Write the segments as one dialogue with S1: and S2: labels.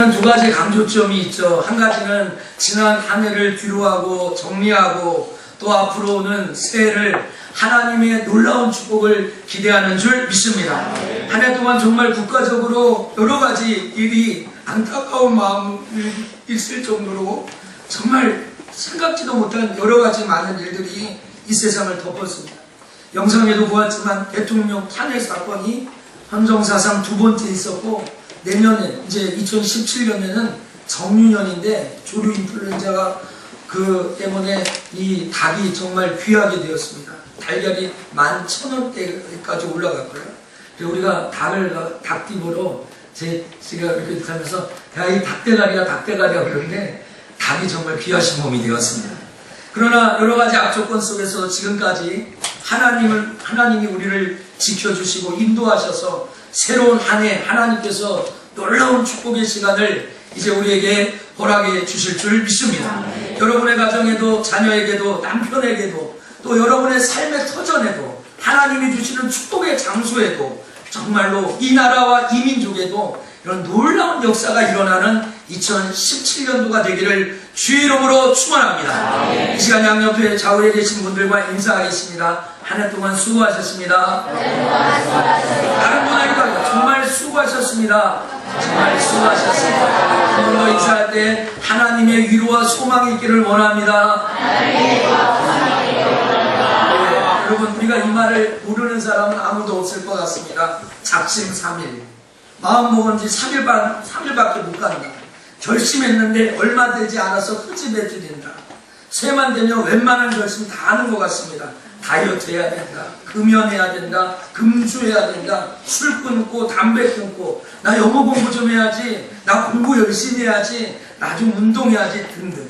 S1: 두 가지 강조점이 있죠. 한 가지는 지난 한 해를 뒤로하고 정리하고 또 앞으로는 새해를 하나님의 놀라운 축복을 기대하는 줄 믿습니다. 한 해 동안 정말 국가적으로 여러 가지 일이 안타까운 마음이 있을 정도로 정말 생각지도 못한 여러 가지 많은 일들이 이 세상을 덮었습니다. 영상에도 보았지만 대통령 탄핵 사건이 헌정사상 두 번째 있었고, 내년에 이제 2017년에는 정유년인데 조류 인플루엔자가 그 때문에 이 닭이 정말 귀하게 되었습니다. 달걀이 11,000원대까지 올라갔고요. 그리고 우리가 닭띠보러 제가 이렇게 하면서 야, 이 닭대가리가 그러는데 닭이 정말 귀하신 몸이 되었습니다. 그러나 여러 가지 악조건 속에서 지금까지 하나님이 우리를 지켜주시고 인도하셔서 새로운 한 해 하나님께서 놀라운 축복의 시간을 이제 우리에게 허락해 주실 줄 믿습니다. 여러분의 가정에도 자녀에게도 남편에게도 또 여러분의 삶의 터전에도 하나님이 주시는 축복의 장소에도 정말로 이 나라와 이 민족에도 이런 놀라운 역사가 일어나는 2017년도가 되기를 주의 이름으로 축원합니다. 이 시간 양옆에 좌우에 계신 분들과 인사하겠습니다. 한 해 동안 수고하셨습니다. 다른 분 아니까 정말 수고하셨습니다. 정말 수고하셨습니다. 그분으로 인사할 때 하나님의 위로와 소망이 있기를 원합니다. 여러분, 우리가 이 말을 모르는 사람은 아무도 없을 것 같습니다. 작심삼일. 마음 먹은 지 3일밖에 못 간다. 결심했는데 얼마 되지 않아서 흐지부지된다. 새해만 되면 웬만한 결심 다 하는 것 같습니다. 다이어트 해야 된다. 금연해야 된다. 금주해야 된다. 술 끊고 담배 끊고 나 영어 공부 좀 해야지. 나 공부 열심히 해야지. 나 좀 운동해야지 등등.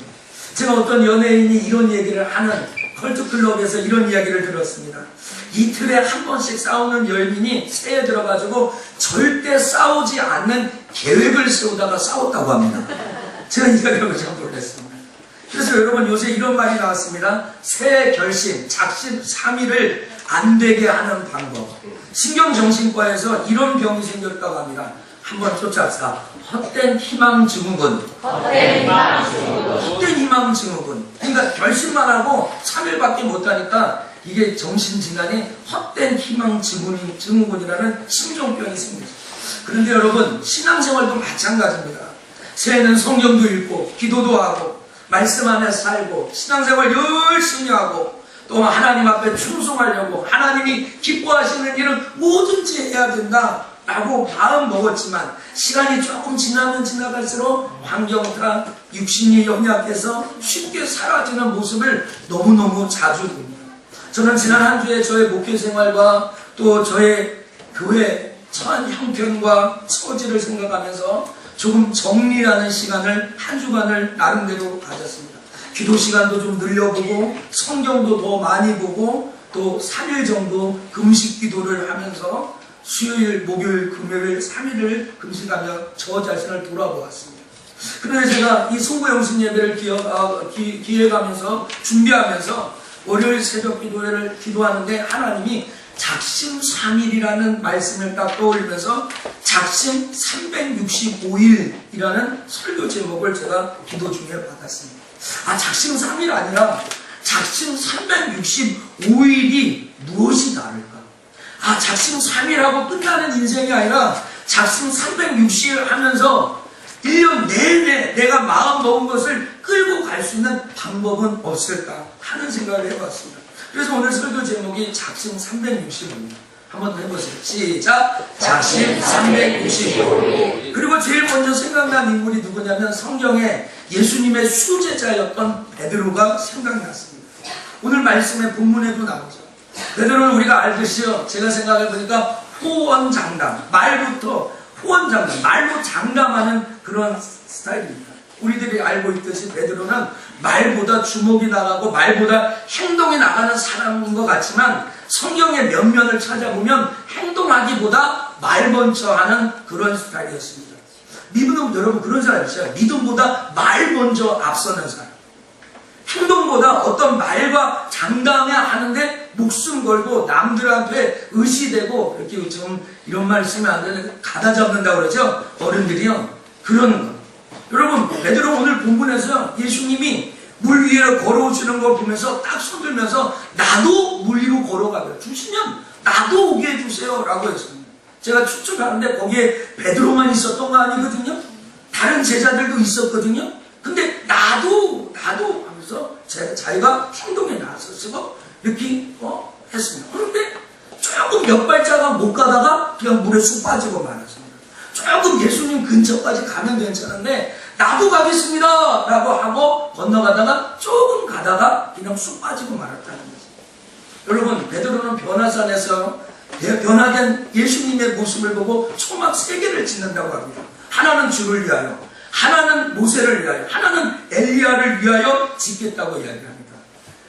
S1: 제가 어떤 연예인이 이런 얘기를 하는 컬트클럽에서 이런 이야기를 들었습니다. 이틀에 한 번씩 싸우는 열민이 새해 들어가지고 절대 싸우지 않는 계획을 세우다가 싸웠다고 합니다. 제가 이 이야기를 참 놀랐습니다. 그래서 여러분, 요새 이런 말이 나왔습니다. 새해 결심, 작심삼일을 안 되게 하는 방법. 신경정신과에서 이런 병이 생겼다고 합니다. 한번 쫓아갑시다. 헛된 희망 증후군. 헛된 희망 증후군. 그러니까 결심만 하고 3일밖에 못하니까 이게 정신질환이 헛된 희망 증후군이라는 심종병이 생깁니다. 그런데 여러분, 신앙생활도 마찬가지입니다. 새해는 성경도 읽고 기도도 하고 말씀 안에 살고 신앙생활 열심히 하고 또 하나님 앞에 충성하려고 하나님이 기뻐하시는 일은 뭐든지 해야 된다 라고 마음 먹었지만 시간이 조금 지나면 지나갈수록 환경과 육신이 연약해서 쉽게 사라지는 모습을 너무너무 자주 봅니다. 저는 지난 한 주에 저의 목회 생활과 또 저의 교회 처한 형편과 처지를 생각하면서 조금 정리하는 시간을 한 주간을 나름대로 가졌습니다. 기도 시간도 좀 늘려보고 성경도 더 많이 보고 또 3일 정도 금식 기도를 하면서 수요일, 목요일, 금요일 3일을 금식하며 저 자신을 돌아보았습니다. 그런데 제가 이 송구영신 예배를 기획하면서 준비하면서 월요일 새벽 기도회를 기도하는데 하나님이 작심 삼일이라는 말씀을 딱 떠올리면서 작심 365일이라는 설교 제목을 제가 기도 중에 받았습니다. 아, 작심 3일 아니라 작심 365일이 무엇이 다를까? 아, 작심 3일하고 끝나는 인생이 아니라 작심 360일 하면서 1년 내내 내가 마음 먹은 것을 끌고 갈 수 있는 방법은 없을까 하는 생각을 해봤습니다. 그래서 오늘 설교 제목이 작심 365일. 한번 해보세요. 시작! 작심 365일. 그리고 제일 먼저 생각난 인물이 누구냐면 성경에 예수님의 수제자였던 베드로가 생각났습니다. 오늘 말씀의 본문에도 나오죠. 베드로는 우리가 알듯이요, 제가 생각해보니까 호언장담, 말로 장담하는 그런 스타일입니다. 우리들이 알고 있듯이 베드로는 말보다 주먹이 나가고 말보다 행동이 나가는 사람인 것 같지만 성경의 면면을 찾아보면 행동하기보다 말 먼저 하는 그런 스타일이었습니다. 믿음은 여러분 그런 사람 있어요. 믿음보다 말 먼저 앞서는 사람. 행동보다 어떤 말과 장담해야 하는데 목숨 걸고 남들한테 의시되고, 이렇게 좀 이런 말 쓰면 안 되는데 가다 잡는다고 그러죠. 어른들이요. 그러는 거. 베드로 오늘 본문에서 예수님이 물 위에 걸어오시는 걸 보면서 딱 손들면서 나도 물 위로 걸어가게 주시면 나도 오게 해주세요 라고 했습니다. 제가 추측하는데 거기에 베드로만 있었던 거 아니거든요. 다른 제자들도 있었거든요. 근데 나도 하면서 자기가 행동에 나섰고 이렇게 했습니다. 그런데 조금 몇 발자가 못 가다가 그냥 물에 쑥 빠지고 말았습니다. 조금 예수님 근처까지 가면 괜찮은데 나도 가겠습니다 라고 하고 건너가다가 조금 가다가 그냥 쑥 빠지고 말았다는 거죠. 여러분, 베드로는 변화산에서 변화된 예수님의 모습을 보고 초막 3개를 짓는다고 합니다. 하나는 주를 위하여, 하나는 모세를 위하여, 하나는 엘리야를 위하여 짓겠다고 이야기합니다.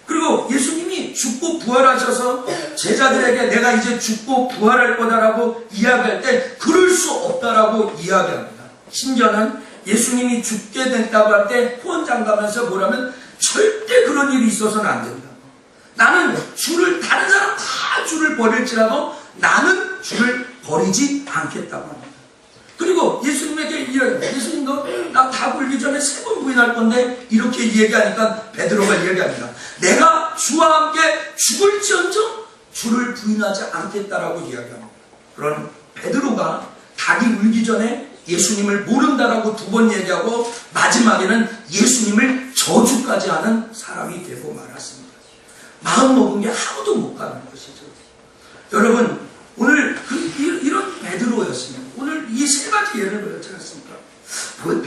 S1: 그리고 예수님이 죽고 부활하셔서 제자들에게 내가 이제 죽고 부활할 거다라고 이야기할 때 그럴 수 없다라고 이야기합니다. 심지어는 예수님이 죽게 된다고 할 때 후원장가면서 뭐라면 절대 그런 일이 있어서는 안 된다고. 나는 다른 사람 다 주를 버릴지라도 나는 주를 버리지 않겠다고 합니다. 그리고 예수님에게 예수님도 나 다 굴기 전에 3번 부인할 건데 이렇게 얘기하니까 베드로가 이야기합니다. 내가 주와 함께 죽을지언정 주를 부인하지 않겠다라고 이야기합니다. 그런 베드로가 닭이 울기 전에 예수님을 모른다라고 2번 얘기하고 마지막에는 예수님을 저주까지 하는 사람이 되고 말았습니다. 마음 먹은 게 하루도 못 가는 것이죠. 여러분, 오늘 이런 베드로였습니다. 오늘 이 3가지 예를 들었지 않습니까?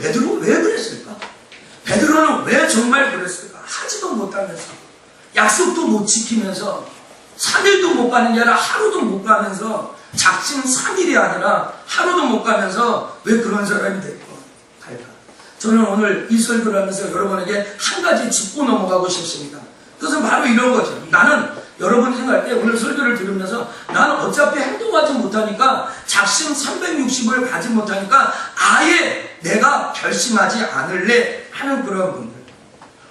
S1: 베드로 왜 그랬을까? 베드로는 왜 정말 그랬을까? 하지도 못하면서 약속도 못 지키면서 3일도 못 가는 게 아니라 하루도 못 가면서 작심 3일이 아니라 하루도 못 가면서 왜 그런 사람이 될까? 저는 오늘 이 설교를 하면서 여러분에게 한 가지 짚고 넘어가고 싶습니다. 그것은 바로 이런 거죠. 나는 여러분이 생각할 때 오늘 설교를 들으면서 나는 어차피 행동하지 못하니까 작심 360을 가지 못하니까 아예 내가 결심하지 않을래 하는 그런 분들.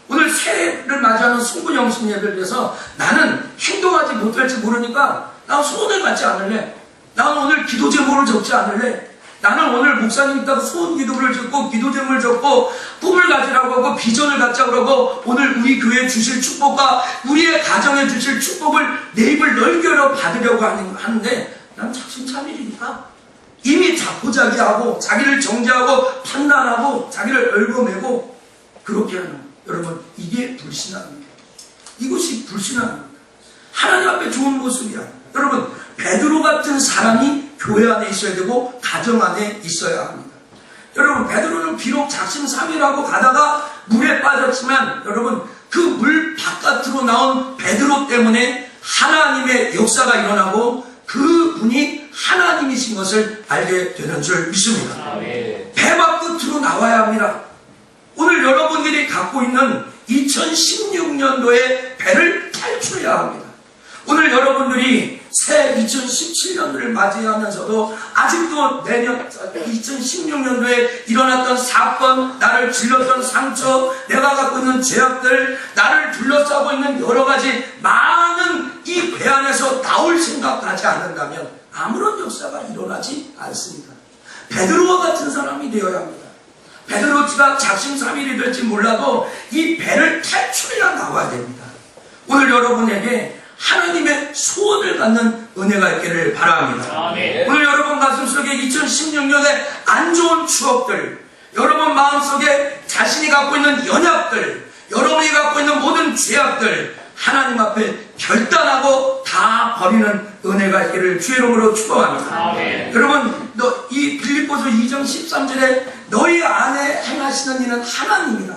S1: 오늘 새해를 맞이하는 순구영신 예배를 위해서 나는 행동하지 못할지 모르니까 난 소원을 갖지 않을래. 나는 오늘 기도 제목을 적지 않을래. 나는 오늘 목사님 있다고 소원 기도를 적고 기도 제목을 적고 꿈을 가지라고 하고 비전을 갖자고 하고 오늘 우리 교회에 주실 축복과 우리의 가정에 주실 축복을 내 입을 넓게 열어 받으려고 하는데 난 작심삼일이니까 이미 자포자기하고 자기를 정죄하고 판단하고 자기를 얽어매고 그렇게 하는 여러분, 이게 불신앙입니다. 이것이 불신앙입니다. 하나님 앞에 좋은 모습이야. 여러분, 베드로 같은 사람이 교회 안에 있어야 되고 가정 안에 있어야 합니다. 여러분, 베드로는 비록 작심삼일하고 가다가 물에 빠졌지만 여러분, 그 물 바깥으로 나온 베드로 때문에 하나님의 역사가 일어나고 그분이 하나님이신 것을 알게 되는 줄 믿습니다. 배 밖으로 나와야 합니다. 오늘 여러분들이 갖고 있는 2016년도의 배를 탈출해야 합니다. 오늘 여러분들이 새 2017년도를 맞이하면서도 아직도 내년 2016년도에 일어났던 사건, 나를 질렀던 상처, 내가 갖고 있는 죄악들, 나를 둘러싸고 있는 여러 가지 많은 이 배 안에서 나올 생각하지 않는다면 아무런 역사가 일어나지 않습니다. 베드로와 같은 사람이 되어야 합니다. 베드로가 작심삼일이 될지 몰라도 이 배를 탈출해야 나와야 됩니다. 오늘 여러분에게 하나님의 소원을 갖는 은혜가 있기를 바랍니다. 아멘. 오늘 여러분 가슴속에 2016년에 안 좋은 추억들, 여러분 마음속에 자신이 갖고 있는 연약들, 여러분이 갖고 있는 모든 죄악들 하나님 앞에 결단하고 다 버리는 은혜가 있기를 주의 이름으로 축복합니다. 아멘. 여러분, 이 빌립보서 2장 13절에 너희 안에 행하시는 이는 하나님이라.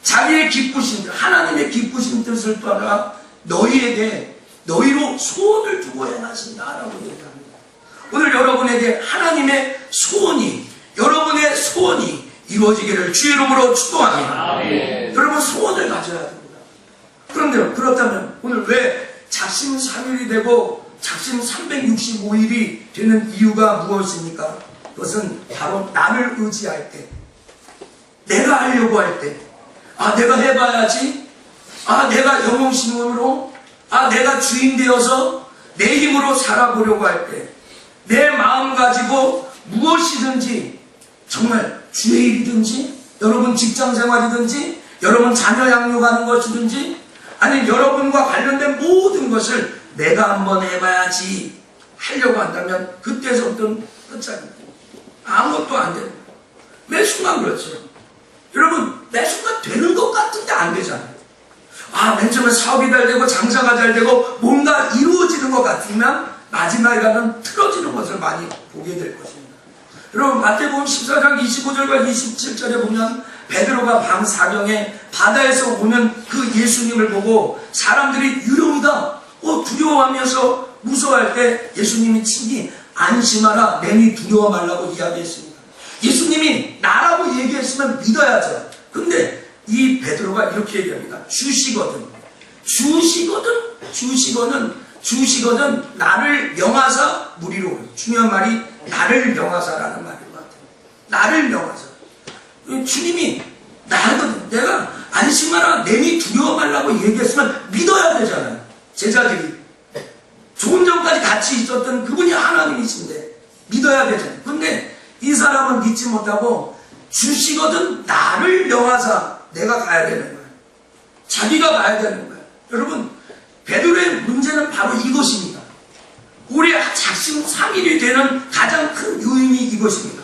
S1: 자기의 기쁘신 뜻, 하나님의 기쁘신 뜻을 따라 너희로 소원을 두고 행하신다라고 얘기합니다. 오늘 여러분에게 하나님의 소원이, 여러분의 소원이 이루어지기를 주의 이름으로 축복합니다. 아멘. 여러분 소원을 가져야 됩니다. 그런데요, 그렇다면 오늘 왜 작심삼일이 되고 작심 365일이 되는 이유가 무엇입니까? 그것은 바로 나를 의지할 때, 내가 하려고 할 때, 내가 해봐야지, 내가 영웅신문으로, 내가 주인 되어서 내 힘으로 살아보려고 할 때, 내 마음 가지고 무엇이든지 정말 주의 일이든지 여러분 직장 생활이든지 여러분 자녀 양육하는 것이든지 아니면 여러분과 관련된 모든 것을 내가 한번 해봐야지 하려고 한다면 그때서부터는 끝장입니다. 아무것도 안 돼요. 매 순간 그렇죠. 여러분 매 순간 되는 것 같은데 안 되잖아요. 맨 처음에 사업이 잘 되고 장사가 잘 되고 뭔가 이루어지는 것 같으면 마지막에 가는 틀어지는 것을 많이 보게 될 것입니다. 여러분 마태복음 14장 25절과 27절에 보면 베드로가 밤 사경에 바다에서 오는 그 예수님을 보고 사람들이 유령이다 두려워하면서 무서워할 때 예수님이 친히 안심하라 내니 두려워 말라고 이야기했습니다. 예수님이 나라고 얘기했으면 믿어야죠. 근데 이 베드로가 이렇게 얘기합니다. 주시거든 나를 명하사 무리로. 중요한 말이 나를 명하사라는 말인 것 같아요. 나를 명하사. 주님이 나거든. 내가 안심하라 내니 두려워 말라고 얘기했으면 믿어야 되잖아요. 제자들이 조금 전까지 같이 있었던 그분이 하나님이신데 믿어야 되잖아요. 근데 이 사람은 믿지 못하고 주시거든 나를 명하사 내가 가야 되는 거예요. 자기가 가야 되는 거예요. 여러분 베드로의 문제는 바로 이것입니다. 우리의 작심삼일이 되는 가장 큰 요인이 이것입니다.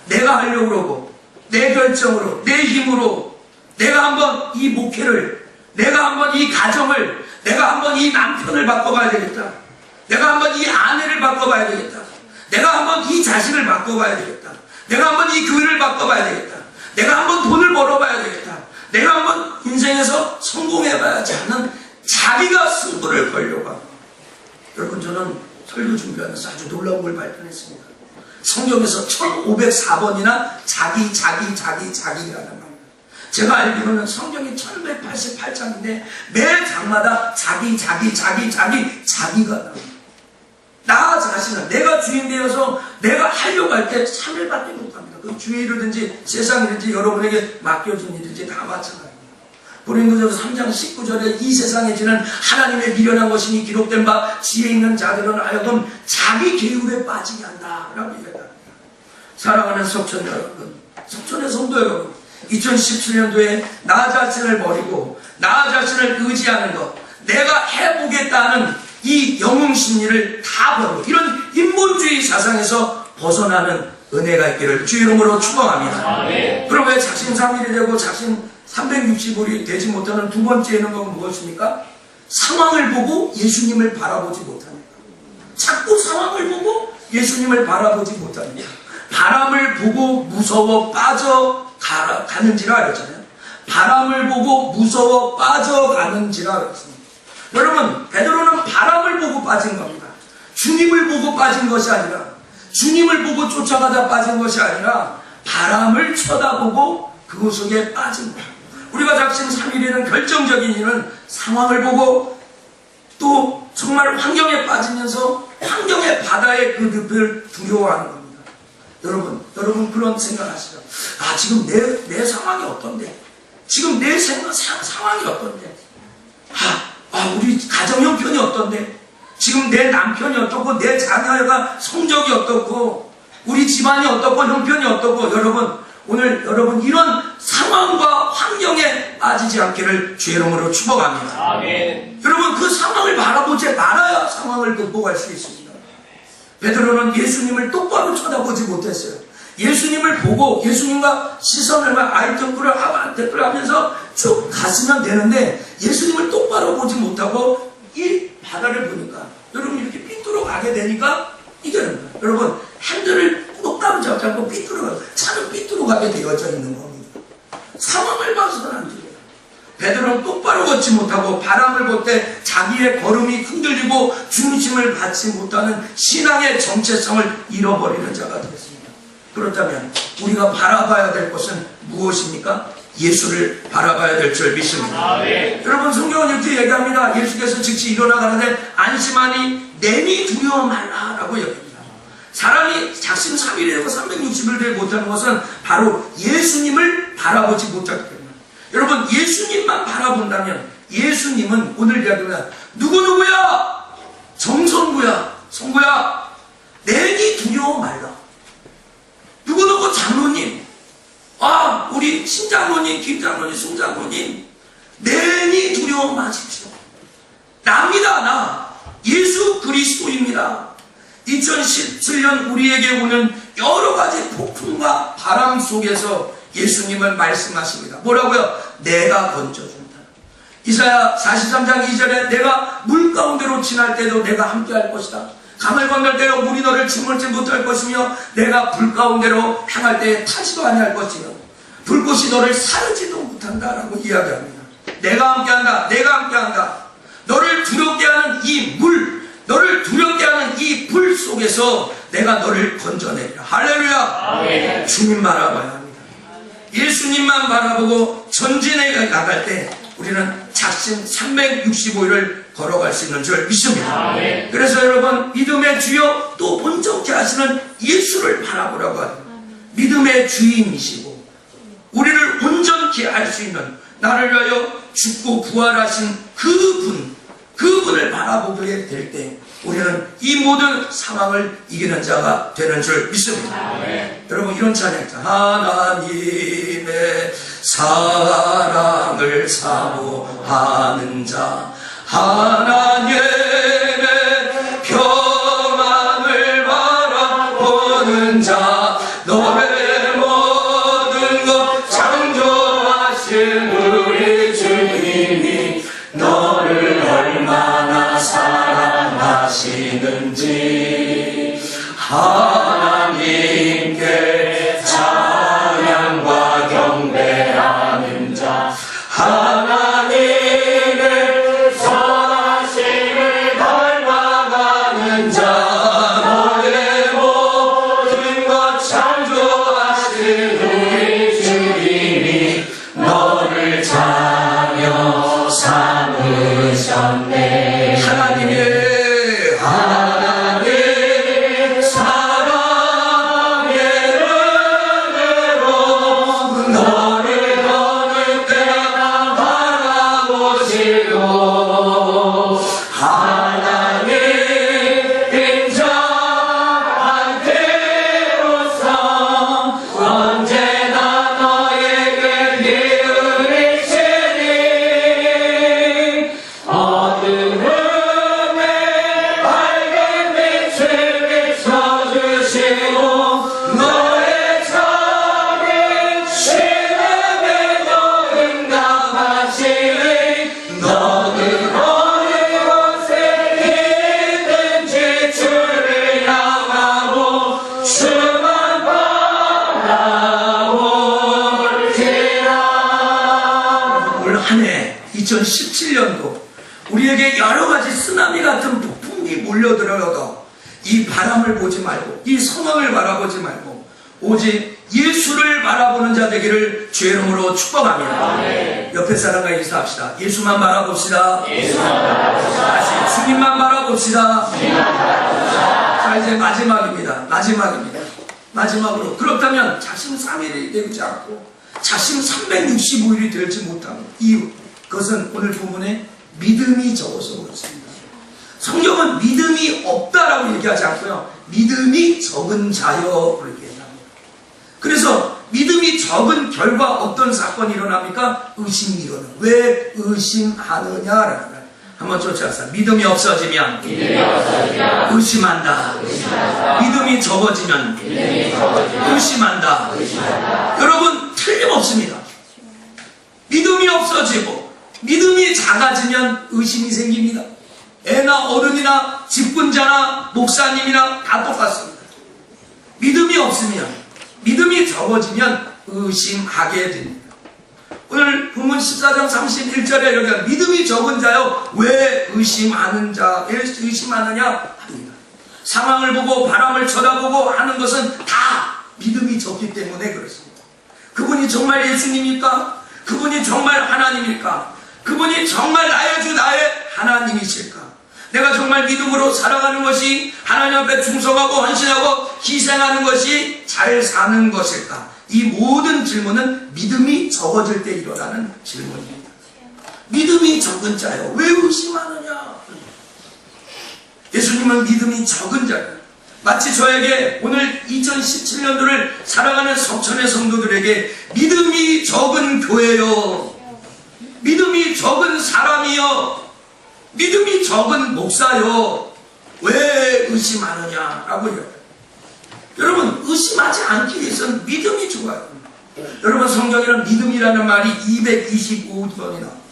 S1: 내가 하려고 그러고 내 결정으로 내 힘으로 내가 한번 이 목회를 내가 한번 이 가정을 내가 한번 이 남편을 바꿔봐야 되겠다. 내가 한번 이 아내를 바꿔봐야 되겠다. 내가 한번 이 자식을 바꿔봐야 되겠다. 내가 한번 이 교회를 바꿔봐야 되겠다. 내가 한번 돈을 벌어봐야 되겠다. 내가 한번 인생에서 성공해봐야지 하는 자기가 승부를 걸려고 합니다. 여러분 저는 설교 준비하면서 아주 놀라운 걸 발견했습니다. 성경에서 1504번이나 자기라는 말입니다. 제가 알기로는 성경이 1188장인데 매 장마다 자기가 나옵니다. 나 자신은 내가 주인 되어서 내가 하려고 할 때 3일밖에 못합니다. 그 주일이든지 세상이든지 여러분에게 맡겨진 일이든지 다 마찬가지입니다. 고린도전서 3장 19절에 이 세상에 지는 하나님의 미련한 것이니 기록된 바 지혜 있는 자들은 하여금 자기 계율에 빠지게 한다라고 얘기합니다. 사랑하는 석천 여러분, 석천의 성도 여러분, 2017년도에 나 자신을 버리고 나 자신을 의지하는 것, 내가 해보겠다는 이 영웅 심리를 다 버리고 이런 인본주의 사상에서 벗어나는 은혜가 있기를 주 이름으로 축원합니다. 그럼 왜 작심삼일이 되고 작심 360일이 되지 못하는 두 번째는 건 무엇입니까? 상황을 보고 예수님을 바라보지 못합니다. 자꾸 상황을 보고 예수님을 바라보지 못합니다. 바람을 보고 무서워 빠져가는지라 그랬잖아요. 바람을 보고 무서워 빠져가는지라 그랬습니다. 여러분 베드로는 바람을 보고 빠진 겁니다. 주님을 보고 빠진 것이 아니라 주님을 보고 쫓아가다 빠진 것이 아니라 바람을 쳐다보고 그 속에 빠진 거예요. 우리가 작심 3일에는 결정적인 일은 상황을 보고 또 정말 환경에 빠지면서 환경의 바다의 그 늪을 두려워하는 겁니다. 여러분 그런 생각하시죠? 지금 내 상황이 어떤데? 지금 내 상황이 어떤데? 우리 가정 형편이 어떤데? 지금 내 남편이 어떻고 내 자녀가 성적이 어떻고 우리 집안이 어떻고 형편이 어떻고 오늘 여러분 이런 상황과 환경에 빠지지 않기를 주의 이름으로 축복합니다. 아멘. 여러분 그 상황을 바라보지 말아야 상황을 극복할 수 있습니다. 베드로는 예수님을 똑바로 쳐다보지 못했어요. 예수님을 보고 예수님과 시선을 아이템플을 하면서 쭉 갔으면 되는데 예수님을 똑바로 보지 못하고 이 바다를 보니까 여러분 이렇게 삐뚤어 가게 되니까 이게 여러분 핸들을 똑바로 잡지 않고 차는 삐뚤어 가게 되어져 있는 겁니다. 상황을 봐서는 안 돼요. 베드로는 똑바로 걷지 못하고 바람을 볼 때 자기의 걸음이 흔들리고 중심을 받지 못하는 신앙의 정체성을 잃어버리는 자가 되었습니다. 그렇다면 우리가 바라봐야 될 것은 무엇입니까? 예수를 바라봐야 될 줄 믿습니다. 여러분 성경은 이렇게 얘기합니다. 예수께서 즉시 일어나 가는데 안심하니 내니 두려워 말라라고 얘기합니다. 사람이 작심 3일이 되고 360일 되지 못하는 것은 바로 예수님을 바라보지 못하기 때문입니다. 여러분 예수님만 바라본다면 예수님은 오늘 이야기합니다. 누구야? 정성구야, 성구야, 내니 두려워 말라. 누구누구 장로님, 아, 우리 신장로님, 김장로님, 송장로님, 내니 두려워 마십시오. 납니다, 나. 예수 그리스도입니다. 2017년 우리에게 오는 여러 가지 폭풍과 바람 속에서 예수님은 말씀하십니다. 뭐라고요? 내가 건져준다. 이사야 43장 2절에 내가 물 가운데로 지날 때도 내가 함께 할 것이다. 강을 건널 때도 물이 너를 침몰치 못할 것이며 내가 불 가운데로 향할 때에 타지도 아니할 것이며 불꽃이 너를 사르지도 못한다라고 이야기합니다. 내가 함께한다. 내가 함께한다. 너를 두렵게 하는 이 물, 너를 두렵게 하는 이 불 속에서 내가 너를 건져내리라. 할렐루야. 아멘. 주님 바라봐야 합니다. 예수님만 바라보고 전진해 나갈 때 우리는 작심 365일을 걸어갈 수 있는 줄 믿습니다. 아멘. 그래서 여러분, 믿음의 주여 또 온전케 하시는 예수를 바라보라고 합니다. 믿음의 주인이시고 우리를 온전케 할 수 있는, 나를 위하여 죽고 부활하신 그분을 바라보게 될 때 우리는 이 모든 상황을 이기는 자가 되는 줄 믿습니다. 아멘. 여러분, 이런 찬양이죠. 하나님의 사랑을 사모하는 자, 하나님의 평안을 바라보는 자, 너의 모든 것 창조하신 우리 주님이 너를 얼마나 사랑하시는지 하나님께 찬양과 경배하는 자, 하나님의 선하심을 닮아가는 자, 너의 모든 것 창조하신 우리 주님이 너를 자녀 삼으셨네. 하나님의 사랑의 은혜로 너를 어느 때나 바라보시고 하나님 인정한 대로서 언제나 너에게 이으리시니 어두움에 밝은 빛을 비춰주시고 너의 작은 신음에도 응답하시니 너는 어느 곳에 있든지 주를 향하고 주만 바라볼지라. 올 한 해 2017년도 우리에게 여러 가지 쓰나미 같은 폭풍이 몰려들어도 이 바람을 보지 말고 이 상황을 바라보지 말고 오직 예수를 바라보는 자 되기를 주의 이름으로 축복합니다. 아멘. 옆에 사람과 인사합시다. 예수만 바라봅시다. 다시 주님만 바라봅시다. 자, 이제 마지막입니다. 마지막으로 그렇다면 자신 3일이 되지 않고 자신 365일이 되지 못하는 이유, 그것은 오늘 본문에 믿음이 적어서 그렇습니다. 성경은 믿음이 없다라고 얘기하지 않고요, 믿음이 적은 자여 그렇게 얘기합니다. 그래서 믿음이 적은 결과 어떤 사건이 일어납니까? 의심이 일어나. 왜 의심하느냐라는 거예요. 한번 쫓아가서 믿음이 없어지면 의심한다. 믿음이 적어지면 의심한다. 여러분, 틀림없습니다. 믿음이 없어지고 믿음이 작아지면 의심이 생깁니다. 애나 어른이나 직분자나 목사님이나 다 똑같습니다. 믿음이 없으면, 믿음이 적어지면 의심하게 됩니다. 오늘 본문 14장 31절에 이렇게 믿음이 적은 자요 왜 의심하느냐 합니다. 상황을 보고 바람을 쳐다보고 하는 것은 다 믿음이 적기 때문에 그렇습니다. 그분이 정말 예수님입니까? 그분이 정말 하나님일까? 그분이 정말 나의 주 나의 하나님이실까? 내가 정말 믿음으로 살아가는 것이 하나님 앞에 충성하고 헌신하고 희생하는 것이 잘 사는 것일까? 이 모든 질문은 믿음이 적어질 때 일어나는 질문입니다. 믿음이 적은 자요 왜 의심하느냐? 예수님은 믿음이 적은 자예요. 마치 저에게 오늘 2017년도를 살아가는 석천의 성도들에게 믿음이 적은 교회요, 믿음이 적은 사람이요, 믿음이 적은 목사요, 왜 의심하느냐라고 해요. 여러분, 의심하지 않기 위해서는 믿음이 좋아요. 여러분, 성경에는 믿음이라는 말이 225번이나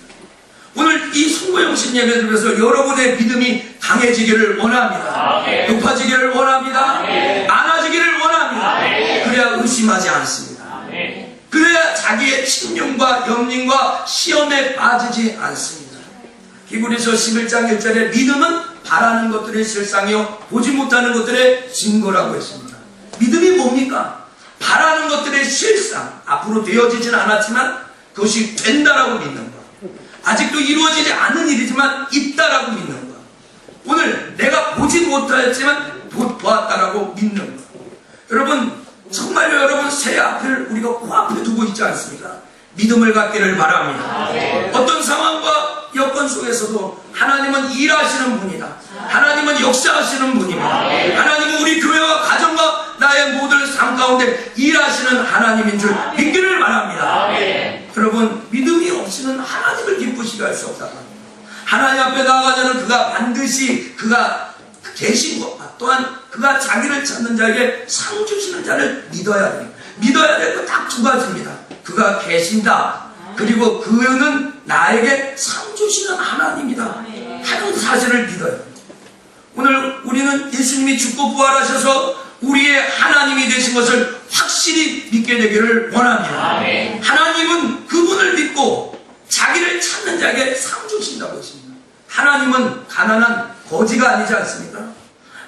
S1: 오늘 이 송구영신 예배를 위해서 여러분의 믿음이 강해지기를 원합니다. 높아지기를 원합니다. 많아지기를 원합니다. 그래야 의심하지 않습니다. 그래야 자기의 침륜과 염림과 시험에 빠지지 않습니다. 히브리서 11장 1절에 믿음은 바라는 것들의 실상이요 보지 못하는 것들의 증거라고 했습니다. 믿음이 뭡니까? 바라는 것들의 실상, 앞으로 되어지진 않았지만 그것이 된다라고 믿는 것. 아직도 이루어지지 않은 일이지만 있다라고 믿는 것. 오늘 내가 보지 못했지만 보았다라고 믿는 것. 여러분, 정말로 여러분 새 앞을 우리가 코앞에 두고 있지 않습니까? 믿음을 갖기를 바랍니다. 어떤 상황과 여건 속에서도 하나님은 일하시는 분이다. 하나님은 역사하시는 분입니다. 하나님은 우리 교회와 가정과 나의 모든 삶 가운데 일하시는 하나님인 줄 믿기를 바랍니다. 여러분, 믿음이 없이는 하나님을 기쁘시게 할 수 없다. 하나님 앞에 나아가자는 그가 반드시 그가 계신 것, 또한 그가 자기를 찾는 자에게 상 주시는 자를 믿어야 돼요. 믿어야 될 것 딱 두 가지입니다. 그가 계신다. 그리고 그는 나에게 상 주시는 하나님이다 하는 사실을 믿어요. 오늘 우리는 예수님이 죽고 부활하셔서 우리의 하나님이 되신 것을 확실히 믿게 되기를 원합니다. 하나님은 그분을 믿고 자기를 찾는 자에게 상 주신다고 했습니다. 하나님은 가난한 거지가 아니지 않습니까?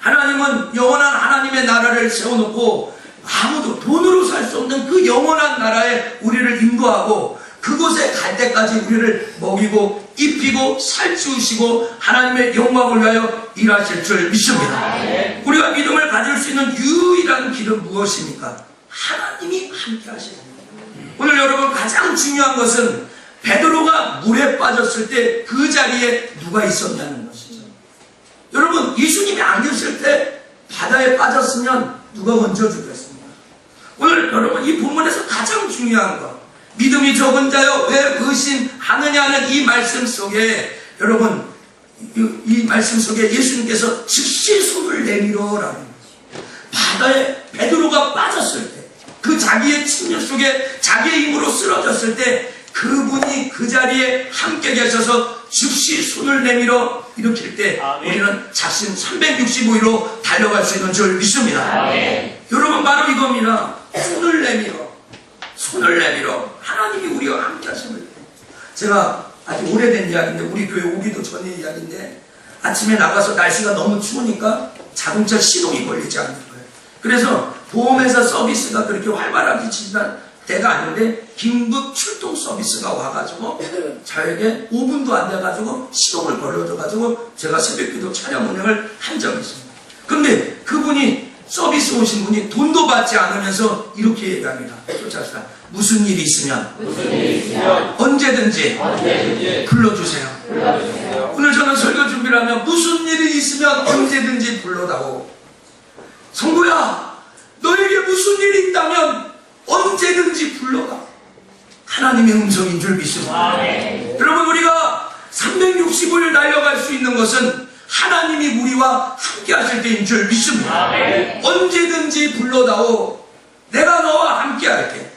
S1: 하나님은 영원한 하나님의 나라를 세워놓고 아무도 돈으로 살 수 없는 그 영원한 나라에 우리를 인도하고 그곳에 갈 때까지 우리를 먹이고 입히고 살찌우시고 하나님의 영광을 위하여 일하실 줄 믿습니다. 우리가 믿음을 가질 수 있는 유일한 길은 무엇입니까? 하나님이 함께 하십니다. 오늘 여러분, 가장 중요한 것은 베드로가 물에 빠졌을 때 그 자리에 누가 있었냐는 것이죠. 여러분, 예수님이 안 계실 때 바다에 빠졌으면 누가 먼저 죽였습니까? 오늘 여러분, 이 본문에서 가장 중요한 것, 믿음이 적은 자여 왜 의심하느냐는 이 말씀 속에, 여러분, 이 말씀 속에 예수님께서 즉시 손을 내밀어라는 바다에 베드로가 빠졌을 때, 그 자기의 침략 속에 자기의 힘으로 쓰러졌을 때 그분이 그 자리에 함께 계셔서 즉시 손을 내밀어 일으킬 때 우리는 자신 365일로 달려갈 수 있는 줄 믿습니다. 여러분, 바로 이겁니다. 손을 내밀어 하나님이 우리와 함께 하심을. 제가 아주 오래된 이야기인데, 우리 교회 오기도 전의 이야기인데, 아침에 나가서 날씨가 너무 추우니까 자동차 시동이 걸리지 않는 거예요. 그래서 보험회사 서비스가 그렇게 활발하게 진단 때가 아닌데 긴급 출동 서비스가 와가지고 저에게 5분도 안 돼가지고 시동을 걸려줘가지고 제가 새벽기도 차량 운행을 한 적이 있습니다. 그런데 그분이 서비스 오신 분이 돈도 받지 않으면서 이렇게 얘기합니다. 쫓아갑시다. 무슨 일이 있으면 언제든지 불러주세요. 오늘 저는 설교 준비를 하면 무슨 일이 있으면 언제든지 불러다오. 성구야, 너에게 무슨 일이 있다면 언제든지 불러라. 하나님의 음성인 줄 믿습니다. 여러분, 우리가 365일 달려갈 수 있는 것은 하나님이 우리와 함께 하실 때인 줄 믿습니다. 언제든지 불러다오. 내가 너와 함께 할게.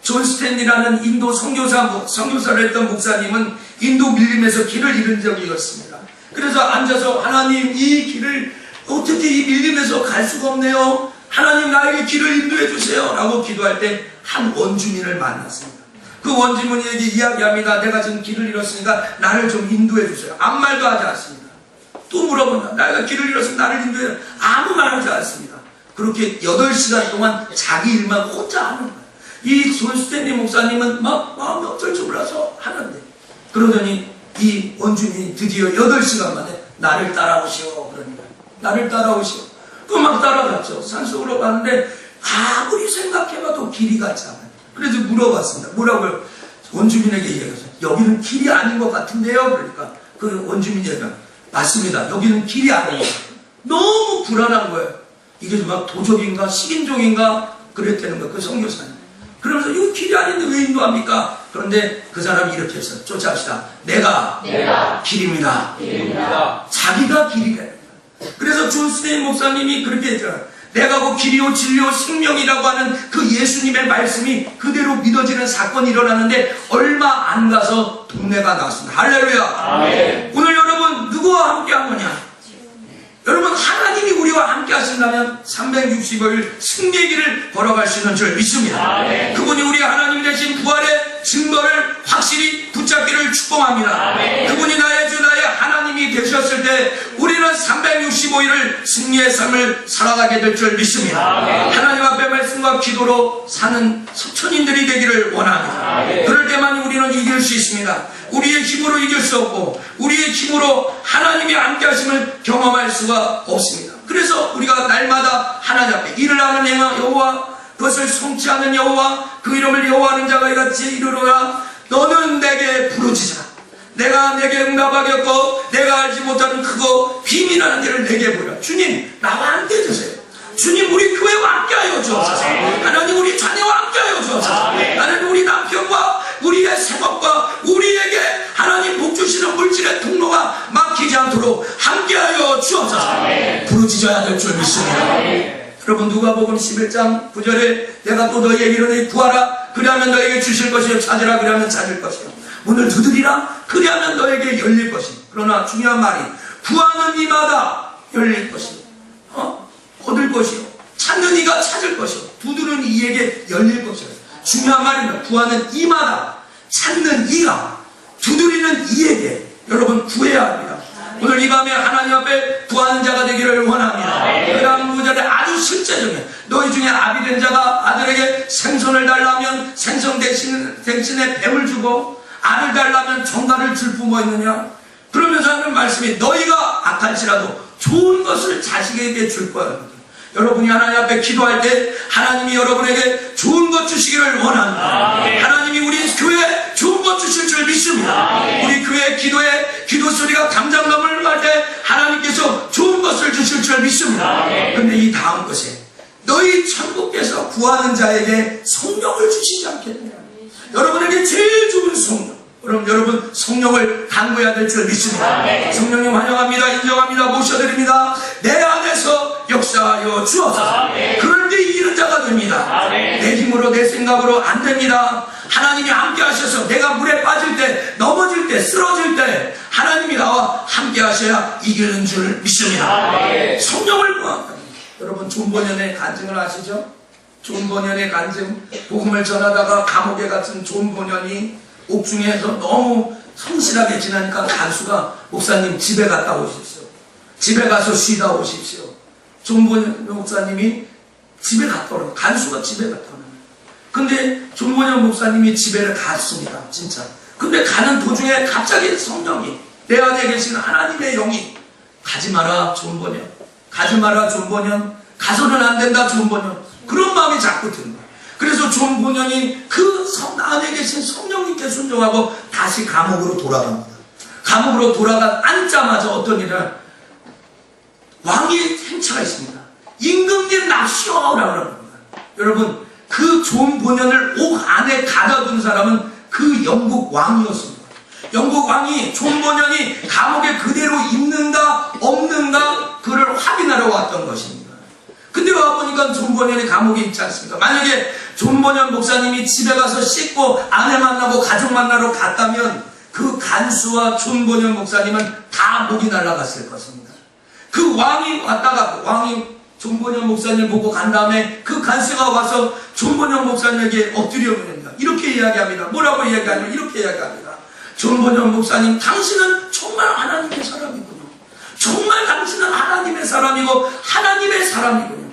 S1: 존 스탠리라는 인도 선교사를 했던 목사님은 인도 밀림에서 길을 잃은 적이 있었습니다. 그래서 앉아서 하나님, 이 길을 어떻게 이 밀림에서 갈 수가 없네요. 하나님, 나에게 길을 인도해 주세요 라고 기도할 때 한 원주민을 만났습니다. 그 원주민에게 이야기합니다. 내가 지금 길을 잃었으니까 나를 좀 인도해 주세요. 아무 말도 하지 않습니다. 또 물어본다. 내가 길을 잃었으면 나를 인도해. 아무 말 하지 않습니다. 그렇게 8시간 동안 자기 일만 혼자 하는 거예요. 이 존 스탠리 목사님은 막 마음이 어쩔 줄 몰라서 하는데, 그러더니 이 원주민이 드디어 8시간 만에 나를 따라오시오 그러니까 나를 따라오시오. 그 막 따라갔죠. 산속으로 갔는데 아무리 생각해봐도 길이 같지 않아요. 그래서 물어봤습니다. 뭐라고요? 원주민에게 얘기했어요. 여기는 길이 아닌 것 같은데요. 그러니까 그 원주민이 얘기해요. 맞습니다. 여기는 길이 아니에요. 너무 불안한 거예요. 이게 막 도적인가 식인종인가 그랬다는 거야, 그 선교사님. 그러면서 이거 길이 아닌데 왜 인도합니까? 그런데 그 사람이 이렇게 했어요. 쫓아합시다. 내가 길입니다. 자기가 길이 되는 거야. 그래서 존 스테인 목사님이 그렇게 했잖아요. 내가 그 길이요 진리요 생명이라고 하는 그 예수님의 말씀이 그대로 믿어지는 사건이 일어나는데 얼마 안 가서 동네가 나왔습니다. 할렐루야. 오늘 여러분 누구와 함께 한 거냐? 여러분 하나님이 우리와 함께 하신다면 365일 승리의 길을 걸어갈 수 있는 줄 믿습니다. 그분이 우리 하나님 되신 부활의 증거를 확실히 붙잡기를 축복합니다. 그분이 나의 주 나의 하나님이 되셨을 때 우리는 365일을 승리의 삶을 살아가게 될 줄 믿습니다. 하나님 앞에 말씀과 기도로 사는 천인들이 되기를 원합니다. 그럴 때만 우리는 이길 수 있습니다. 우리의 힘으로 이길 수 없고 우리의 힘으로 하나님이 함께 하심을 경험할 수가 없습니다. 그래서 우리가 날마다 하나님 앞에 일을 하는 여호와, 그것을 성취하는 여호와, 그 이름을 여호와하는 자가 이같이 이르노라. 너는 내게 부르짖으라. 내가 내게 응답하겠고 내가 알지 못하는 크고 비밀하는 일을 내게 보여. 주님 나와 함께 해주세요. 주님 우리 교회와 함께하여 주옵소서. 하나님 우리 자녀와 함께하여 주옵소서. 하나님 우리 남편과 우리의 생업과 우리에게 하나님 복 주시는 물질의 통로가 막히지 않도록 함께하여 주옵소서. 부르짖어야 될 줄 믿습니다. 여러분 누가복음 11장 9절에 내가 또 너희에게 이르노니 구하라 그리하면 너에게 주실 것이요 찾으라 그리하면 찾을 것이요 문을 두드리라 그리하면 너에게 열릴 것이요. 그러나 중요한 말이 구하는 이마다 열릴 것이요 얻을 것이요 찾는 이가 찾을 것이요 두드리는 이에게 열릴 것이요. 중요한 말입니다. 구하는 이마다 찾는 이가 두드리는 이에게 여러분 구해야 합니다. 오늘 이 밤에 하나님 앞에 구하는 자가 되기를 원합니다. 그 다음 구절에 아주 실제적인 너희 중에 아비 된 자가 아들에게 생선을 달라면 생선 대신에 뱀을 주고 알을 달라면 정갈을 줄 부모 있느냐. 그러면서 하는 말씀이 너희가 악할지라도 좋은 것을 자식에게 줄 거야. 여러분이 하나님 앞에 기도할 때 하나님이 여러분에게 좋은 것 주시기를 원합니다. 하나님이 우리 교회에 좋은 것 주실 줄 믿습니다. 우리 교회 기도에 기도 소리가 감장감을 할 때 하나님께서 좋은 것을 주실 줄 믿습니다. 그런데 이 다음 것에 너희 천국께서 구하는 자에게 성령을 주시지 않겠느냐. 여러분에게 제일 좋은 성령. 그럼 여러분 성령을 간구해야 될 줄 믿습니다. 성령님 환영합니다. 인정합니다. 모셔드립니다. 내 안에서 역사하여 주옵소서. 그럴 때 이기는 자가 됩니다. 내 힘으로 내 생각으로 안 됩니다. 하나님이 함께 하셔서 내가 물에 빠질 때 넘어질 때 쓰러질 때 하나님이 나와 함께 하셔야 이기는 줄 믿습니다. 성령을 구합니다. 여러분 존 버년의 간증을 아시죠? 존 버년의 간증. 복음을 전하다가 감옥에 갇힌 존 버년이 옥중에서 너무 성실하게 지나니까 간수가 목사님 집에 갔다 오십시오. 집에 가서 쉬다 오십시오. 존버년 목사님이 집에 갔다 오라고. 간수가 집에 갔다 오는 거예요. 근데 존버년 목사님이 집에 갔습니다. 진짜. 근데 가는 도중에 갑자기 성령이 내 안에 계신 하나님의 영이 가지 마라 존버년, 가지 마라 존버년, 가서는 안 된다 존버년. 그런 마음이 자꾸 드는 거예요. 그래서 존 본연이 그 안에 계신 성령님께 순종하고 다시 감옥으로 돌아갑니다. 감옥으로 앉자마자 어떤 일을 왕의 행차가 있습니다. 임금님 납시오라고 합니다. 여러분 그 존 본연을 옥 안에 가둬둔 사람은 그 영국 왕이었습니다. 영국 왕이 존 본연이 감옥에 그대로 있는가 없는가 그를 확인하러 왔던 것입니다. 근데 와보니까 존 버년이 감옥에 있지 않습니까? 만약에 존 버년 목사님이 집에 가서 씻고 아내 만나고 가족 만나러 갔다면 그 간수와 존 버년 목사님은 다 목이 날아갔을 것입니다. 그 왕이 왔다가 왕이 존 버년 목사님을 보고 간 다음에 그 간수가 와서 존 버년 목사님에게 엎드려 버립니다. 이렇게 이야기합니다. 뭐라고 이야기하냐면 이렇게 이야기합니다. 존 버년 목사님 당신은 정말 하나님의 사람이군요. 정말 당신은 하나님의 사람이고 하나님의 사람이군요.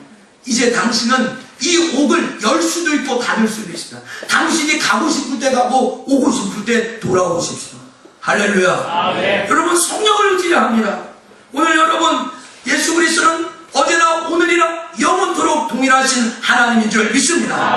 S1: 이제 당신은 이 옥을 열 수도 있고 닫을 수도 있습니다. 당신이 가고 싶을 때 가고 오고 싶을 때 돌아오십시오. 할렐루야. 여러분 성령을 의지해야 합니다. 오늘 여러분 예수 그리스도는 어제나 오늘이나 영원토록 동일하신 하나님인 줄 믿습니다.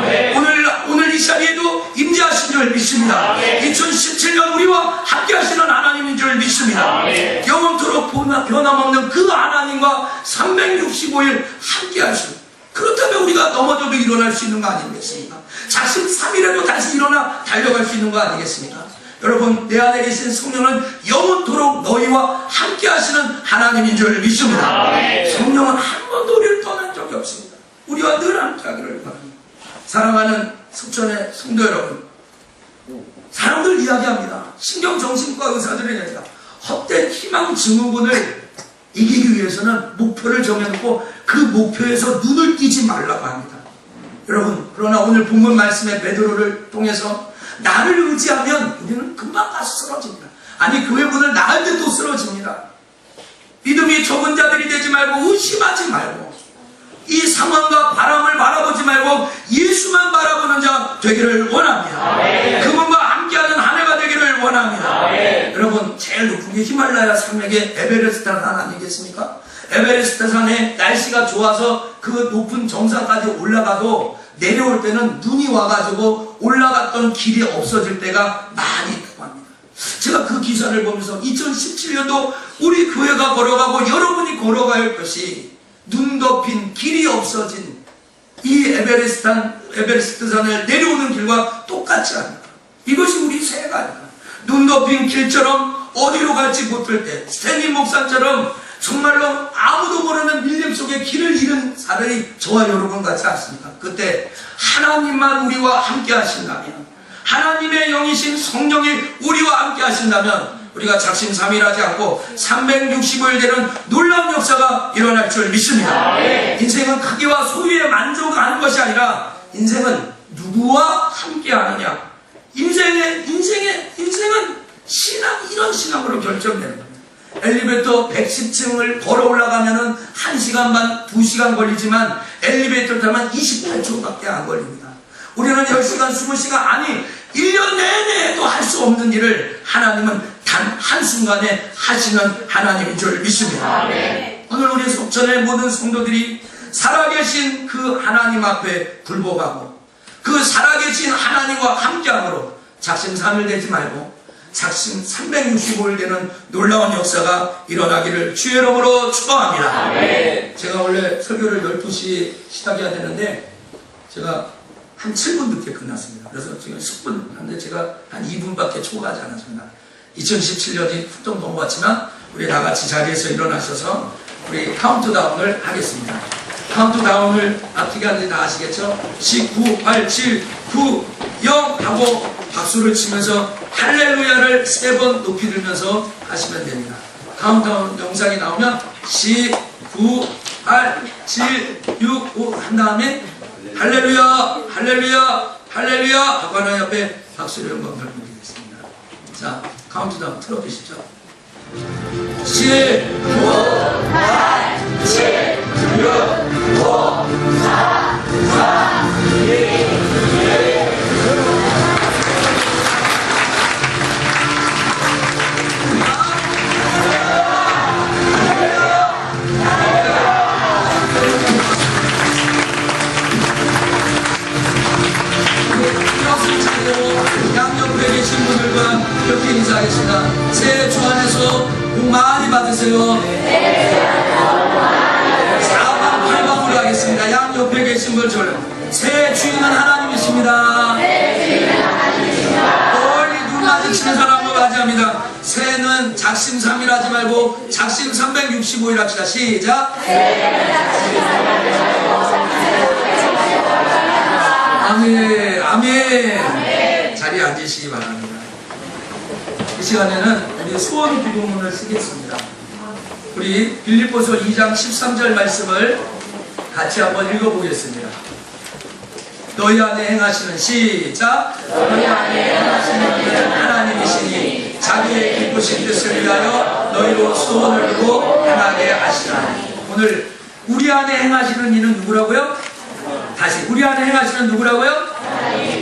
S1: 오늘 이 자리에도 임재하신 줄 믿습니다. 2017년 우리와 함께 하시는 하나님인 줄 믿습니다. 영원토록 변함없는 그 하나님과 365일 함께 하시고, 그렇다면 우리가 넘어져도 일어날 수 있는 거 아니겠습니까? 작심 3일에도 다시 일어나 달려갈 수 있는 거 아니겠습니까? 여러분, 내 안에 계신 성령은 영원토록 너희와 함께 하시는 하나님인 줄 믿습니다. 성령은 한 번도 우리를 떠난 적이 없습니다. 우리와 늘 함께 하기를 바랍니다. 사랑하는 석천의 성도 여러분, 사람들 이야기합니다. 신경정신과 의사들이 얘기합니다. 헛된 희망 증후군을 이기기 위해서는 목표를 정해놓고 그 목표에서 눈을 띄지 말라고 합니다. 여러분, 그러나 오늘 본문 말씀의 베드로를 통해서 나를 의지하면 우리는 금방 가서 쓰러집니다. 아니, 교회 문을 나갈 때도 쓰러집니다. 믿음이 적은 자들이 되지 말고 의심하지 말고 이 상황과 바람을 바라보지 말고 예수만 바라보는 자 되기를 원합니다. 그분과 함께하는 한 해가 되기를 원합니다. 여러분, 제일 높은 게 히말라야 산맥의 에베레스트 산 아니겠습니까? 에베레스트 산에 날씨가 좋아서 그 높은 정상까지 올라가도 내려올 때는 눈이 와가지고 올라갔던 길이 없어질 때가 많이 있다고 합니다. 제가 그 기사를 보면서 2017년도 우리 교회가 걸어가고 여러분이 걸어가야 할 것이 눈 덮인 길이 없어진 이 에베레스트 산을 내려오는 길과 똑같지 않나. 이것이 우리 새해가 아닌가. 눈 덮인 길처럼 어디로 갈지 못할 때 스탠리 목사처럼 정말로 아무도 모르는 밀림 속에 길을 잃은 사람이 저와 여러분 같지 않습니까? 그때 하나님만 우리와 함께 하신다면, 하나님의 영이신 성령이 우리와 함께 하신다면 우리가 작심삼일하지 않고 365일 되는 놀라운 역사가 일어날 줄 믿습니다. 인생은 크기와 소유에 만족하는 것이 아니라 인생은 누구와 함께 하느냐. 인생은 신앙, 이런 신앙으로 결정되는 겁니다. 엘리베이터 110층을 걸어 올라가면은 1시간 반, 2시간 걸리지만 엘리베이터를 타면 28초밖에 안 걸립니다. 우리는 10시간, 20시간, 아니 1년 내내도 할 수 없는 일을 하나님은 단 한순간에 하시는 하나님인 줄 믿습니다. 오늘 우리 속천의 모든 성도들이 살아계신 그 하나님 앞에 굴복하고 그 살아계신 하나님과 함께함으로 작심삼일 되지 말고 작심 365일 되는 놀라운 역사가 일어나기를 주의 이름으로 축원합니다. 제가 원래 설교를 12시에 시작해야 되는데 제가 한 7분 늦게 끝났습니다. 그래서 지금 10분 하는데 제가 한 2분밖에 초과하지 않았습니다. 2017년이 훌쩍 넘어갔지만 우리 다 같이 자리에서 일어나셔서 우리 카운트다운을 하겠습니다. 카운트다운을 어떻게 하는지 다 아시겠죠? 19, 8, 7, 9, 0 하고 박수를 치면서 할렐루야를 3번 높이 들면서 하시면 됩니다. 카운트다운 영상이 나오면 10, 9, 8, 7, 6, 5 한 다음에 할렐루야, 할렐루야, 할렐루야 하고 하나 옆에 박수를 한번 드리겠습니다. 자, 카운트다운 틀어주시죠. 10, 9, 8, 7, 6, 5, 4, 3, 2, 1. 양옆에 계신 분들과 이렇게 인사하겠습니다. 새해 주 안에서 복 많이 받으세요. 사방팔방으로 하겠습니다. 양옆에 계신 분들, 새해 주인은 하나님이십니다. 멀리 눈 마주치는 사람과 맞이합니다. 새해는 작심3일 하지 말고 작심 365일 합시다. 시작. 아멘, 아멘. 자리에 앉으시기 바랍니다. 이 시간에는 우리 소원 기도문을 쓰겠습니다. 우리 빌립보서 2장 13절 말씀을 같이 한번 읽어보겠습니다. 너희 안에 행하시는 시작. 너희 안에 행하시는 이는 하나님이시니 자기의 기쁘신 뜻을 위하여 너희로 소원을 두고 행하게 하시나니. 오늘 우리 안에 행하시는 이는 누구라고요? 다시, 우리 안에 행하시는 누구라고요?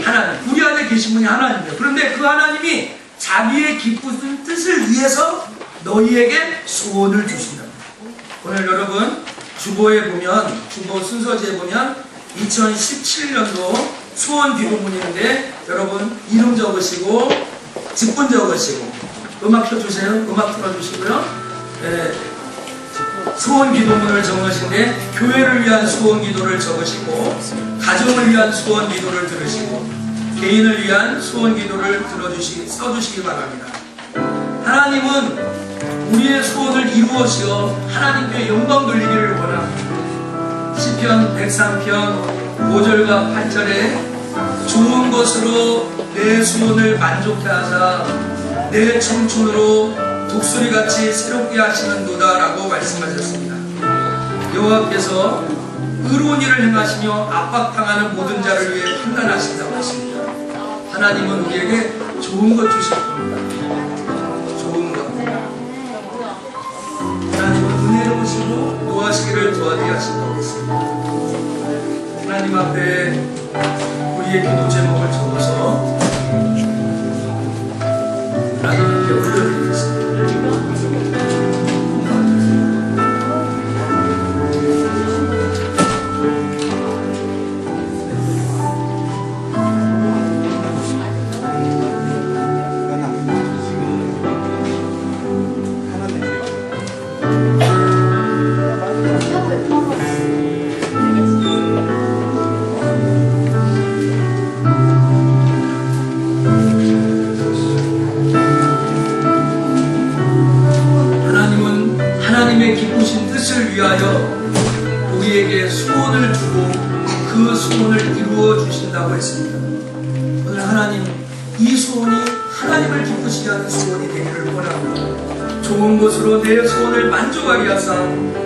S1: 하나님. 우리 안에 계신 분이 하나님이에요. 그런데 그 하나님이 자기의 기쁘신 뜻을 위해서 너희에게 소원을 주신답니다. 오늘 여러분 주보에 보면, 주보 순서지에 보면 2017년도 소원 기도문인데 여러분 이름 적으시고 직분 적으시고 음악 켜주세요. 음악 틀어주시고요. 소원 기도문을 적으신데 교회를 위한 소원 기도를 적으시고 가정을 위한 소원 기도를 들으시고 개인을 위한 소원 기도를 써주시기 바랍니다. 하나님은 우리의 소원을 이루어지어 하나님께 영광 돌리기를 원합니다. 시편 103편 5절과 8절에 좋은 것으로 내 소원을 만족해 하사 내 청춘으로 독수리같이 새롭게 하시는도다 라고 말씀하셨습니다. 여호와께서 의로운 일을 행하시며 압박당하는 모든 자를 위해 판단하신다고 하십니다. 하나님은 우리에게 좋은 것 주실 겁니다. 좋은 것. 하나님은 은혜로우시고 노하시기를 도와드려 하신다고 했습니다. 하나님 앞에 우리의 기도 제목을 적어서 하나님 앞에 올려드리겠습니다. 기쁘신 뜻을 위하여 우리에게 소원을 주고 그 소원을 이루어 주신다고 했습니다. 오늘 하나님 이 소원이 하나님을 기쁘시게 하는 소원이 되기를 원합니다. 좋은 것으로 내 소원을 만족하게 하사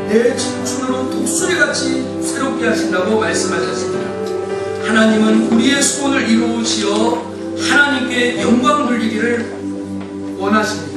S1: 내 청춘으로 독수리같이 새롭게 하신다고 말씀하셨습니다. 하나님은 우리의 소원을 이루시어 하나님께 영광 돌리기를 원하십니다.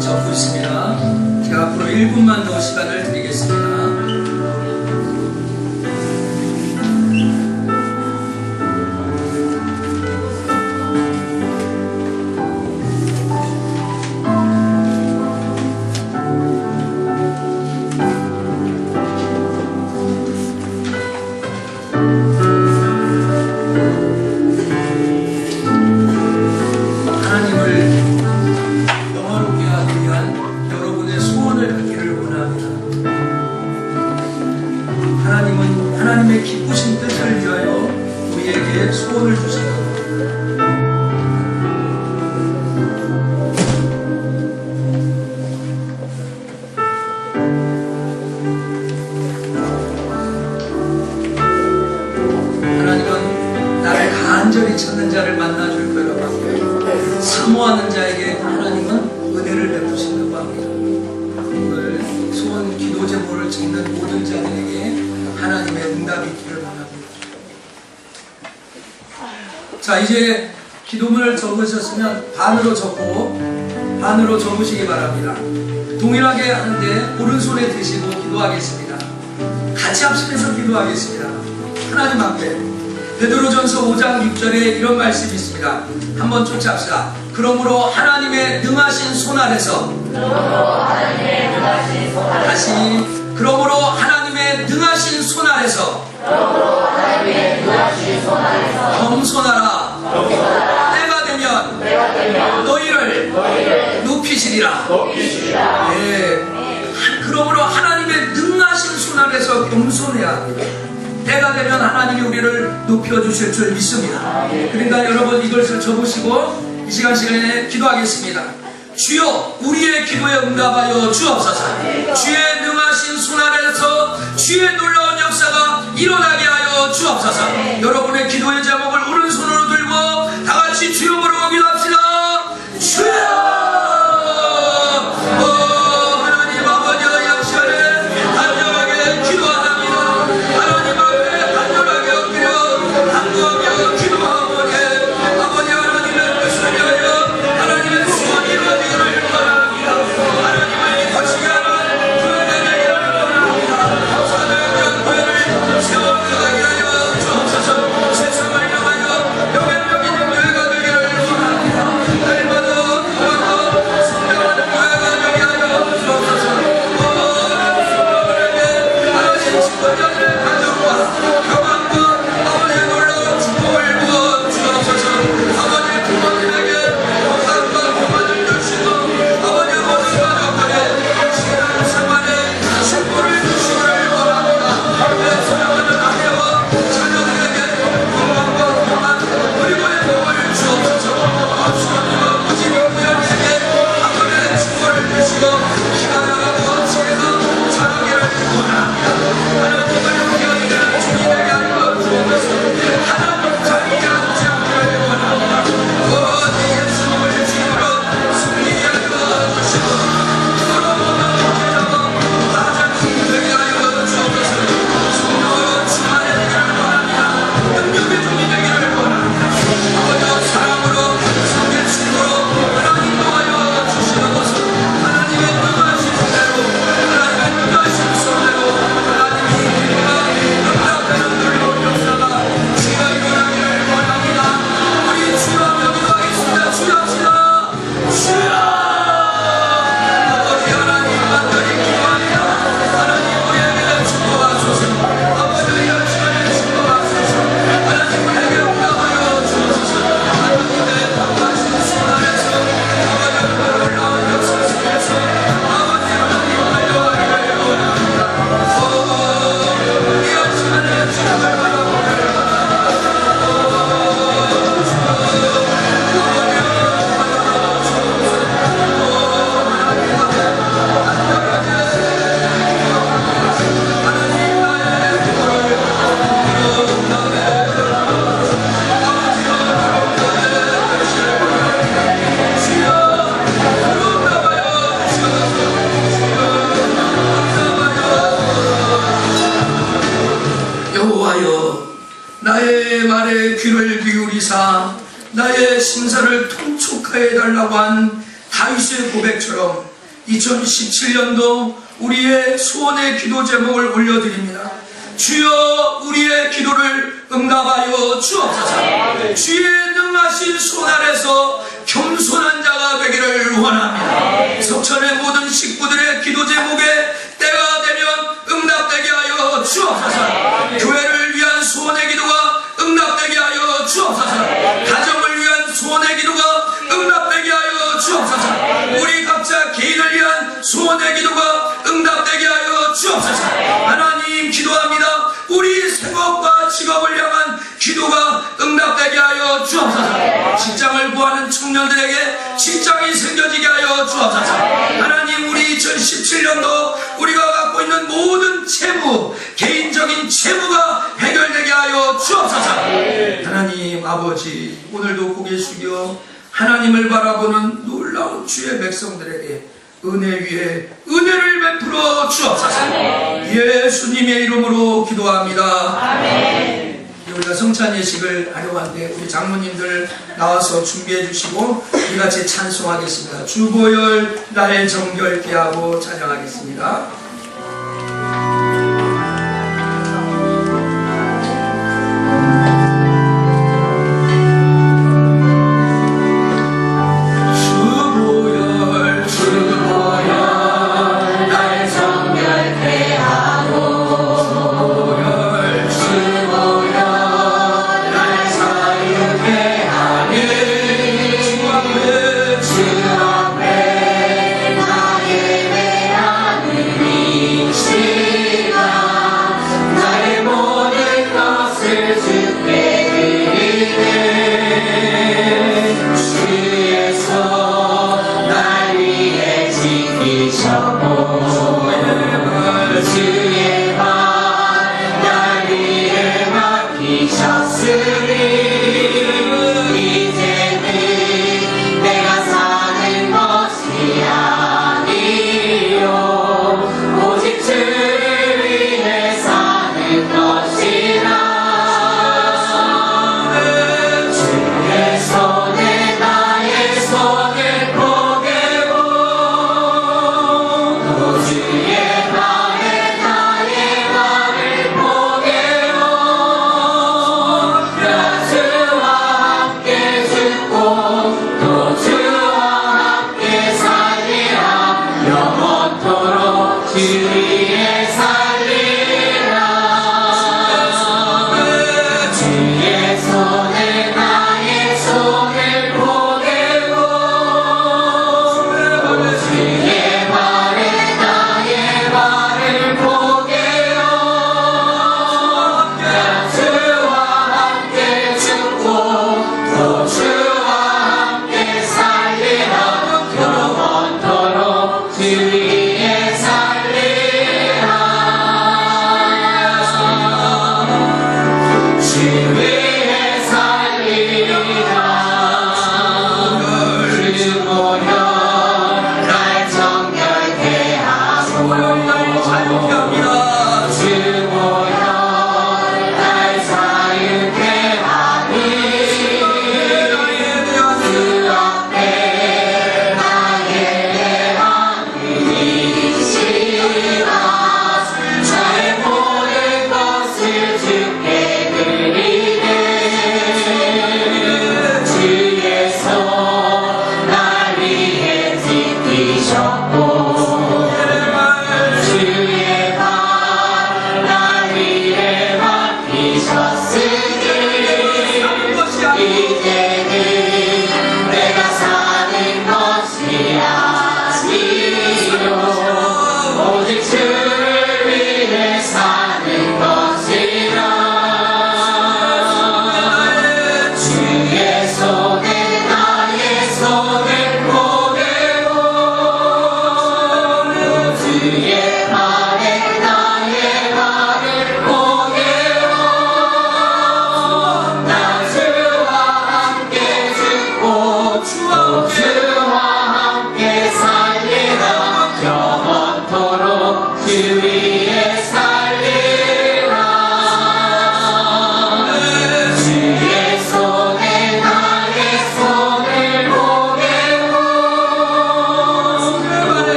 S1: 적고 있습니다. 제가 앞으로 1분만 더 시간을 드리겠습니다. 하나님의 기쁘신 뜻을 위하여 우리에게 소원을 주신다. 하나님은 나를 간절히 찾는 자를 만나줄 거라고 합니다. 사모하는 자에게 하나님은 은혜를 베푸신다고 합니다. 오늘 소원 기도 제목을 있는 모든 자들에게 하나님의 응답이 있기를 바랍니다. 자, 이제 기도문을 적으셨으면 반으로 적고 반으로 적으시기 바랍니다. 동일하게 하는데 오른손에 드시고 기도하겠습니다. 같이 합심해서 기도하겠습니다. 하나님 앞에 베드로전서 5장 6절에 이런 말씀이 있습니다. 한번 쫓아합시다. 그러므로 하나님의 능하신 손 아래서 다시 그러므로 하나님의 능하신 손 아래서 겸손하라. 때가 되면 너희를 높이시리라. 네. 그러므로 하나님의 능하신 손 아래서 겸손해야 합니다. 때가 되면 하나님이 우리를 높여주실 줄 믿습니다. 그러니까 여러분 이것을 적으시고 이 시간에 기도하겠습니다. 주여 우리의 기도에 응답하여 주옵소서. 주의 능하신 손 아래서 주의 놀라운 역사가 일어나게 하여 주옵소서. 여러분의 기도의 제목을 오른손으로 들고 다같이 주여 부르고 기도합시다. 주여 나의 말에 귀를 기울이사 나의 심사를 통촉하여 달라고 한 다윗의 고백처럼 2017년도 우리의 소원의 기도 제목을 올려드립니다. 주여 우리의 기도를 응답하여 주옵소서. 주의 능하신 손 아래서 겸손한 자가 되기를 원합니다. 석천의 모든 식구들의 기도 제목에 때가 되면 응답되게 하여 주옵소서. 교회를 위한 소원의 기도가 응답되게 하여 주옵소서. 가정을 위한 소원의 기도가 응답되게 하여 주옵소서. 우리 각자 개인을 위한 소원의 기도가 응답되게 하여 주옵소서. 하나님 기도합니다. 우리 생업과 직업을 향한 기도가 응답되게 하여 주옵소서. 직장을 구하는 청년들에게 직장이 생겨지게 하여 주옵소서. 하나님 우리 2017년도 우리가 갖고 있는 모든 채무, 개인적인 채무가 해결되게 하여 주옵소서. 하나님 아버지 오늘도 고개 숙여 하나님을 바라보는 놀라운 주의 백성들에게 은혜 위에 은혜를 베풀어 주옵소서. 예수님의 이름으로 기도합니다. 아멘. 우리가 성찬 예식을 하려고 하는데 우리 장모님들 나와서 준비해 주시고 우리 같이 찬송하겠습니다. 주보혈 나의 정결케 하고 찬양하겠습니다.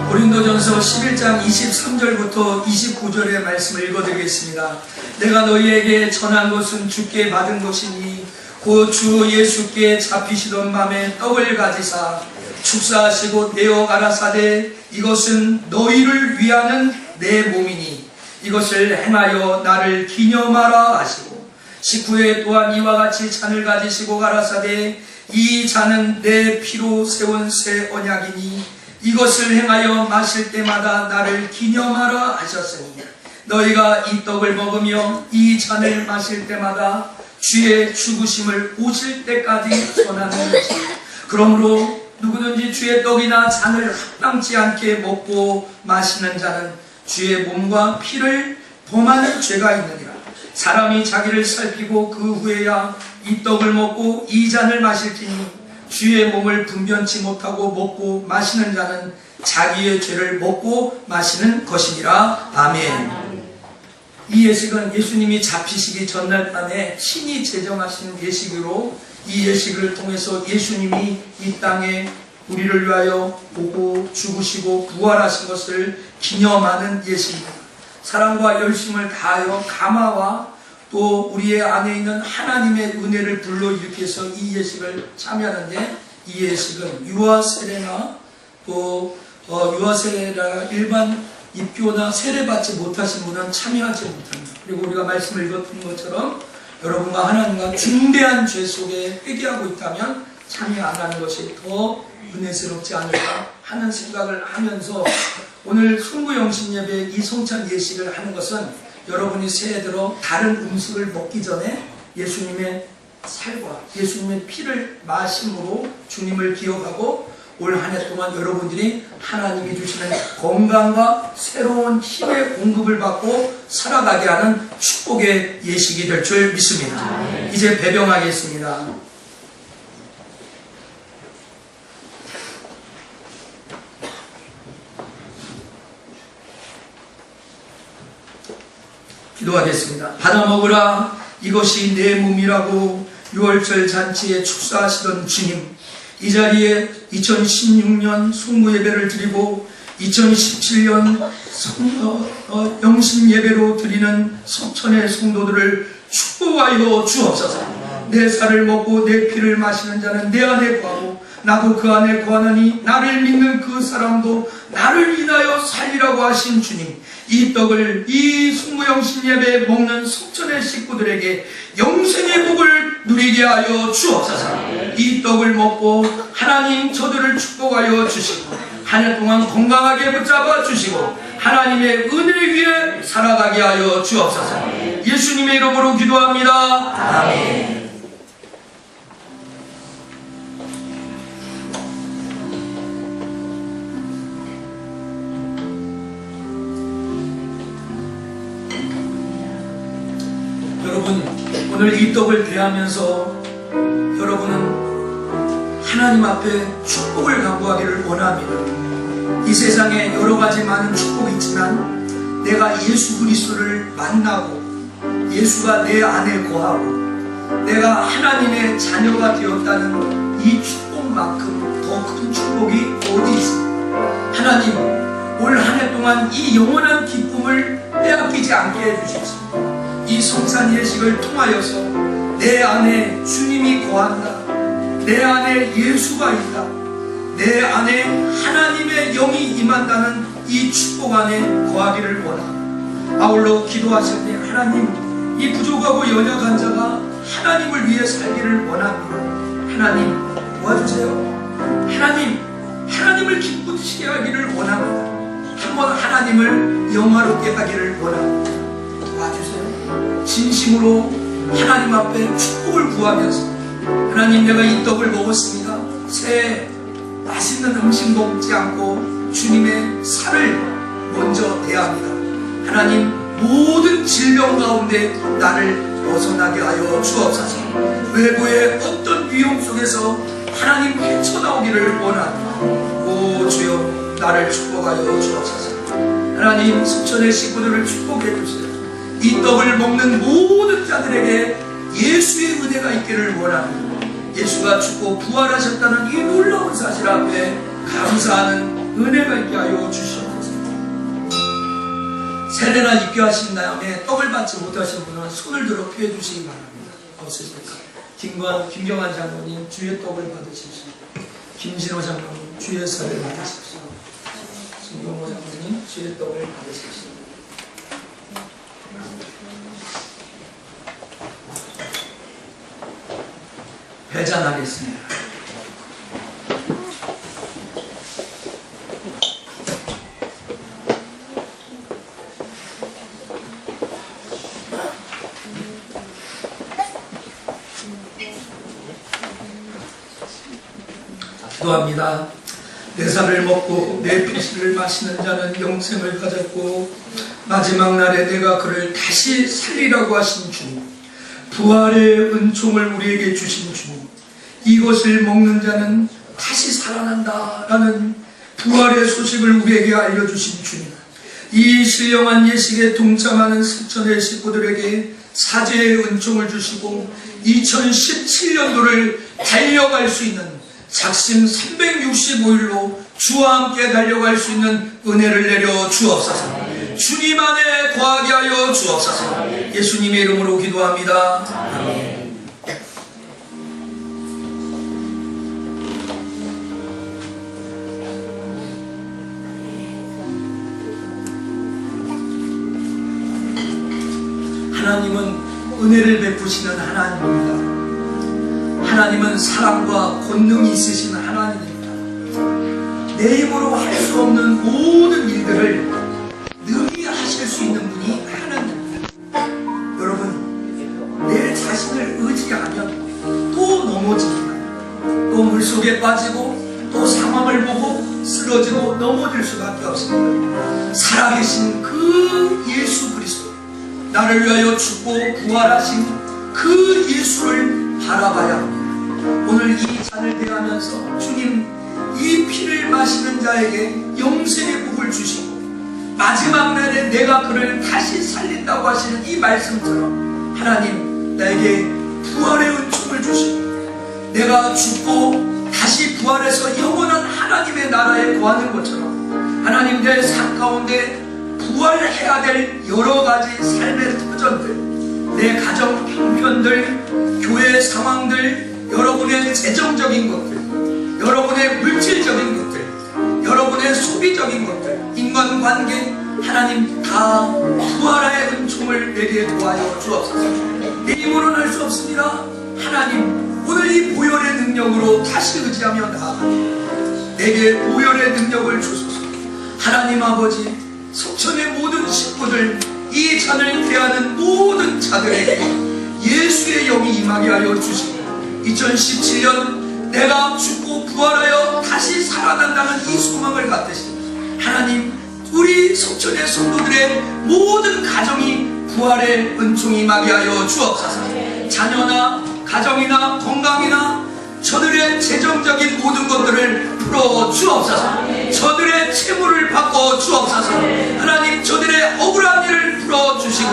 S1: 고린도전서 11장 23절부터 29절의 말씀을 읽어드리겠습니다. 내가 너희에게 전한 것은 주께 받은 것이니 곧 주 예수께 잡히시던 밤에 떡을 가지사 축사하시고 내어 가라사대 이것은 너희를 위하는 내 몸이니 이것을 행하여 나를 기념하라 하시고 식후에 또한 이와 같이 잔을 가지시고 가라사대 이 잔은 내 피로 세운 새 언약이니 이것을 행하여 마실 때마다 나를 기념하라 하셨으니 너희가 이 떡을 먹으며 이 잔을 마실 때마다 주의 죽으심을 오실 때까지 전하는 것이다. 그러므로 누구든지 주의 떡이나 잔을 합당치 않게 먹고 마시는 자는 주의 몸과 피를 범하는 죄가 있느니라. 사람이 자기를 살피고 그 후에야 이 떡을 먹고 이 잔을 마실지니 주의 몸을 분변치 못하고 먹고 마시는 자는 자기의 죄를 먹고 마시는 것이니라. 아멘. 이 예식은 예수님이 잡히시기 전날 밤에 친히 제정하신 예식으로 이 예식을 통해서 예수님이 이 땅에 우리를 위하여 오고 죽으시고 부활하신 것을 기념하는 예식입니다. 사랑과 열심을 다하여 감화와 또 우리의 안에 있는 하나님의 은혜를 불러일으키 위해서 이 예식을 참여하는데, 이 예식은 유아 세례나 또 유아 세례나 일반 입교나 세례받지 못하신 분은 참여하지 못합니다. 그리고 우리가 말씀을 읽었던 것처럼 여러분과 하나님과 중대한 죄 속에 회개하고 있다면 참여 안 하는 것이 더 은혜스럽지 않을까 하는 생각을 하면서, 오늘 송구영신 예배 이 성찬 예식을 하는 것은 여러분이 새해 들어 다른 음식을 먹기 전에 예수님의 살과 예수님의 피를 마심으로 주님을 기억하고 올 한 해 동안 여러분들이 하나님이 주시는 건강과 새로운 힘의 공급을 받고 살아가게 하는 축복의 예식이 될 줄 믿습니다. 이제 배병하겠습니다. 기도하겠습니다. 받아 먹으라, 이것이 내 몸이라고 유월절 잔치에 축사하시던 주님, 이 자리에 2016년 송구 예배를 드리고 2017년 영신 예배로 드리는 석천의 성도들을 축복하여 주옵소서. 내 살을 먹고 내 피를 마시는 자는 내 안에 거하고 나도 그 안에 거하나니 나를 믿는 그 사람도 나를 인하여 살리라고 하신 주님, 이 떡을 이 송구영신 예배에 먹는 석천의 식구들에게 영생의 복을 누리게 하여 주옵소서. 이 떡을 먹고 하나님 저들을 축복하여 주시고 한 해 동안 건강하게 붙잡아 주시고 하나님의 은혜 위에 살아가게 하여 주옵소서. 예수님의 이름으로 기도합니다. 아멘. 여러분, 오늘 이 떡을 대하면서 여러분은 하나님 앞에 축복을 간구하기를 원합니다. 이 세상에 여러 가지 많은 축복이 있지만 내가 예수 그리스도를 만나고 예수가 내 안에 거하고 내가 하나님의 자녀가 되었다는 이 축복만큼 더 큰 축복이 어디 있습니까? 하나님, 올 한 해 동안 이 영원한 기쁨을 빼앗기지 않게 해주십시오. 이 성찬 예식을 통하여서 내 안에 주님이 거한다, 내 안에 예수가 있다, 내 안에 하나님의 영이 임한다는 이 축복 안에 거하기를 원합니다. 아울러 기도하실 때 하나님, 이 부족하고 연약한 자가 하나님을 위해 살기를 원합니다. 하나님 도와주세요. 하나님, 하나님을 기쁘시게 하기를 원합니다. 한번 하나님을 영화롭게 하기를 원합니다. 도와주세요. 진심으로 하나님 앞에 축복을 구하면서, 하나님, 내가 이 떡을 먹었습니다. 새해 맛있는 음식 먹지 않고 주님의 살을 먼저 대합니다. 하나님, 모든 질병 가운데 나를 벗어나게 하여 주옵소서. 외부의 어떤 위험 속에서 하나님 헤쳐나오기를 원합니다. 오 주여, 나를 축복하여 주옵소서. 하나님, 석천의 식구들을 축복해 주세요. 이 떡을 먹는 모든 자들에게 예수의 은혜가 있기를 원합니다. 예수가 죽고 부활하셨다는 이 놀라운 사실 앞에 감사하는 은혜가 있게 하여 주시옵소서. 세례나 입교하신 다음에 떡을 받지 못하신 분은 손을 들어 피해 주시기 바랍니다. 없으십니까? 김경환 장로님, 주의 떡을 받으십시오. 김진호 장로님, 주의 살을 받으십시오. 김경호 장로님, 주의 떡을 받으십시오. 배잔하겠습니다. 기도합니다. 내 살을 먹고 내 피를 마시는 자는 영생을 가졌고 마지막 날에 내가 그를 다시 살리라고 하신 주님, 부활의 은총을 우리에게 주신 주님, 이것을 먹는 자는 다시 살아난다라는 부활의 소식을 우리에게 알려주신 주님, 이 신령한 예식에 동참하는 승천의 식구들에게 사죄의 은총을 주시고 2017년도를 달려갈 수 있는 작심 365일로 주와 함께 달려갈 수 있는 은혜를 내려 주옵소서. 주님 안에 거하게 하여 주옵소서. 예수님의 이름으로 기도합니다. 아멘. 하나님은 은혜를 베푸시는 하나님입니다. 하나님은 사랑과 권능이 있으신 하나님입니다. 내 힘으로 할 수 없는 모든 일들을 능히 하실 수 있는 분이 하나님입니다. 여러분, 내 자신을 의지하면 또 넘어집니다. 또 물속에 빠지고 또 상황을 보고 쓰러지고 넘어질 수밖에 없습니다. 살아계신 그 예수 그리스도, 나를 위하여 죽고 부활하신 그 예수를 바라봐야 합니다. 오늘 이 잔을 대하면서 주님, 이 피를 마시는 자에게 영생의 복을 주시고 마지막 날에 내가 그를 다시 살린다고 하시는 이 말씀처럼 하나님, 나에게 부활의 은총을 주시고 내가 죽고 다시 부활해서 영원한 하나님의 나라에 거하는 것처럼 하나님, 내 삶 가운데 부활해야 될 여러 가지 삶의 터전들, 내 가정 형편들, 교회 상황들, 여러분의 재정적인 것들, 여러분의 물질적인 것들, 여러분의 소비적인 것들, 인간관계, 하나님 다 부활의 은총을 내게 도와여 주옵소서. 내 힘으로는 할 수 없습니다. 하나님, 오늘 이 보혈의 능력으로 다시 의지하며 나아갑니다. 내게 보혈의 능력을 주소서. 하나님 아버지, 석천의 모든 식구들, 이 잔을 대하는 모든 자들에게 예수의 영이 임하게 하여 주시고 2017년 내가 죽고 부활하여 다시 살아난다는 이 소망을 갖듯이 하나님, 우리 석천의 성도들의 모든 가정이 부활의 은총이 임하게 하여 주옵소서. 자녀나 가정이나 건강이나 저들의 재정적인 모든 것들을 풀어 주옵소서. 저들의 채무를 바꿔 주옵소서. 하나님, 저들의 억울한 일을 풀어 주시고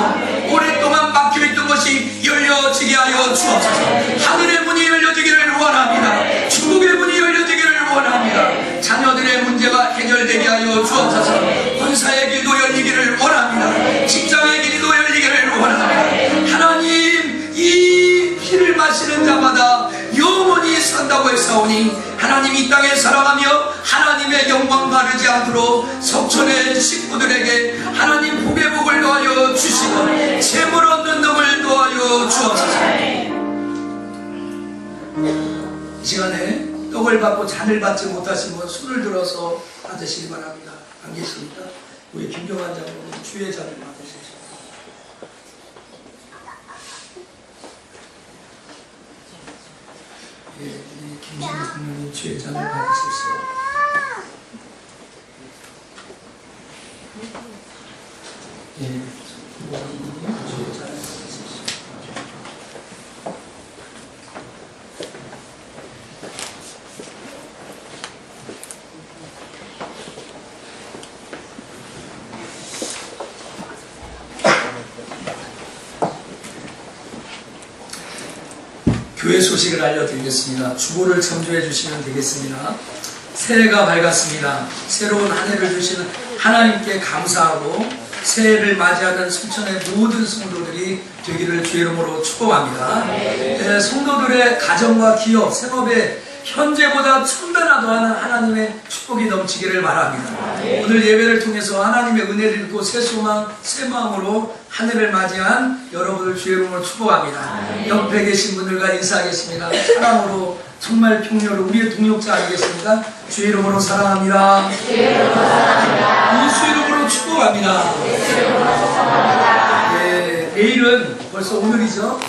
S1: 오랫동안 막혀있던 것이 열려지게 하여 주옵소서. 하늘의 문이 열려지기를 원합니다. 축복의 문이 열려지기를 원합니다. 자녀들의 문제가 해결되게 하여 주옵소서. 권사의 길도 열리기를 원합니다. 직장의 길도 열리기를 원합니다. 하나님, 이 피를 마시는 자마다 영원히 산다고 했사오니 하나님, 이 땅에 살아가며 하나님의 영광 가르지 않도록 석천의 식구들에게 하나님 복의 복을 더하여 주시고 재물 얻는 놈을 더하여 주옵소서. 이 시간에 떡을 받고 잔을 받지 못하신 분 손을 들어서 받으시기 바랍니다. 안 계십니까? 우리 김경환 장로님 주의 잔을 받으시죠. 예, 우리 김경환 장로님 주의 잔을 받으십시오. 예, 주의 잔을 받으십시오. 교회 소식을 알려드리겠습니다. 주보를 첨부해 주시면 되겠습니다. 새해가 밝았습니다. 새로운 한 해를 주시는 하나님께 감사하고 새해를 맞이하는 성천의 모든 성도들이 되기를 주의 이름으로 축복합니다. 성도들의 가정과 기업, 생업에 현재보다 천배나 더하는 하나님의 축복이 넘치기를 바랍니다. 오늘 예배를 통해서 하나님의 은혜를 읽고 새 소망, 새 마음으로 한 해를 맞이한 여러분을 주의 이름으로 축복합니다. 옆에 계신 분들과 인사하겠습니다. 사랑으로 정말 평려로 우리의 동역자 아니겠습니까? 주의 이름으로 사랑합니다. 예수 이름으로 축복합니다. 네, 내일은 벌써 오늘이죠.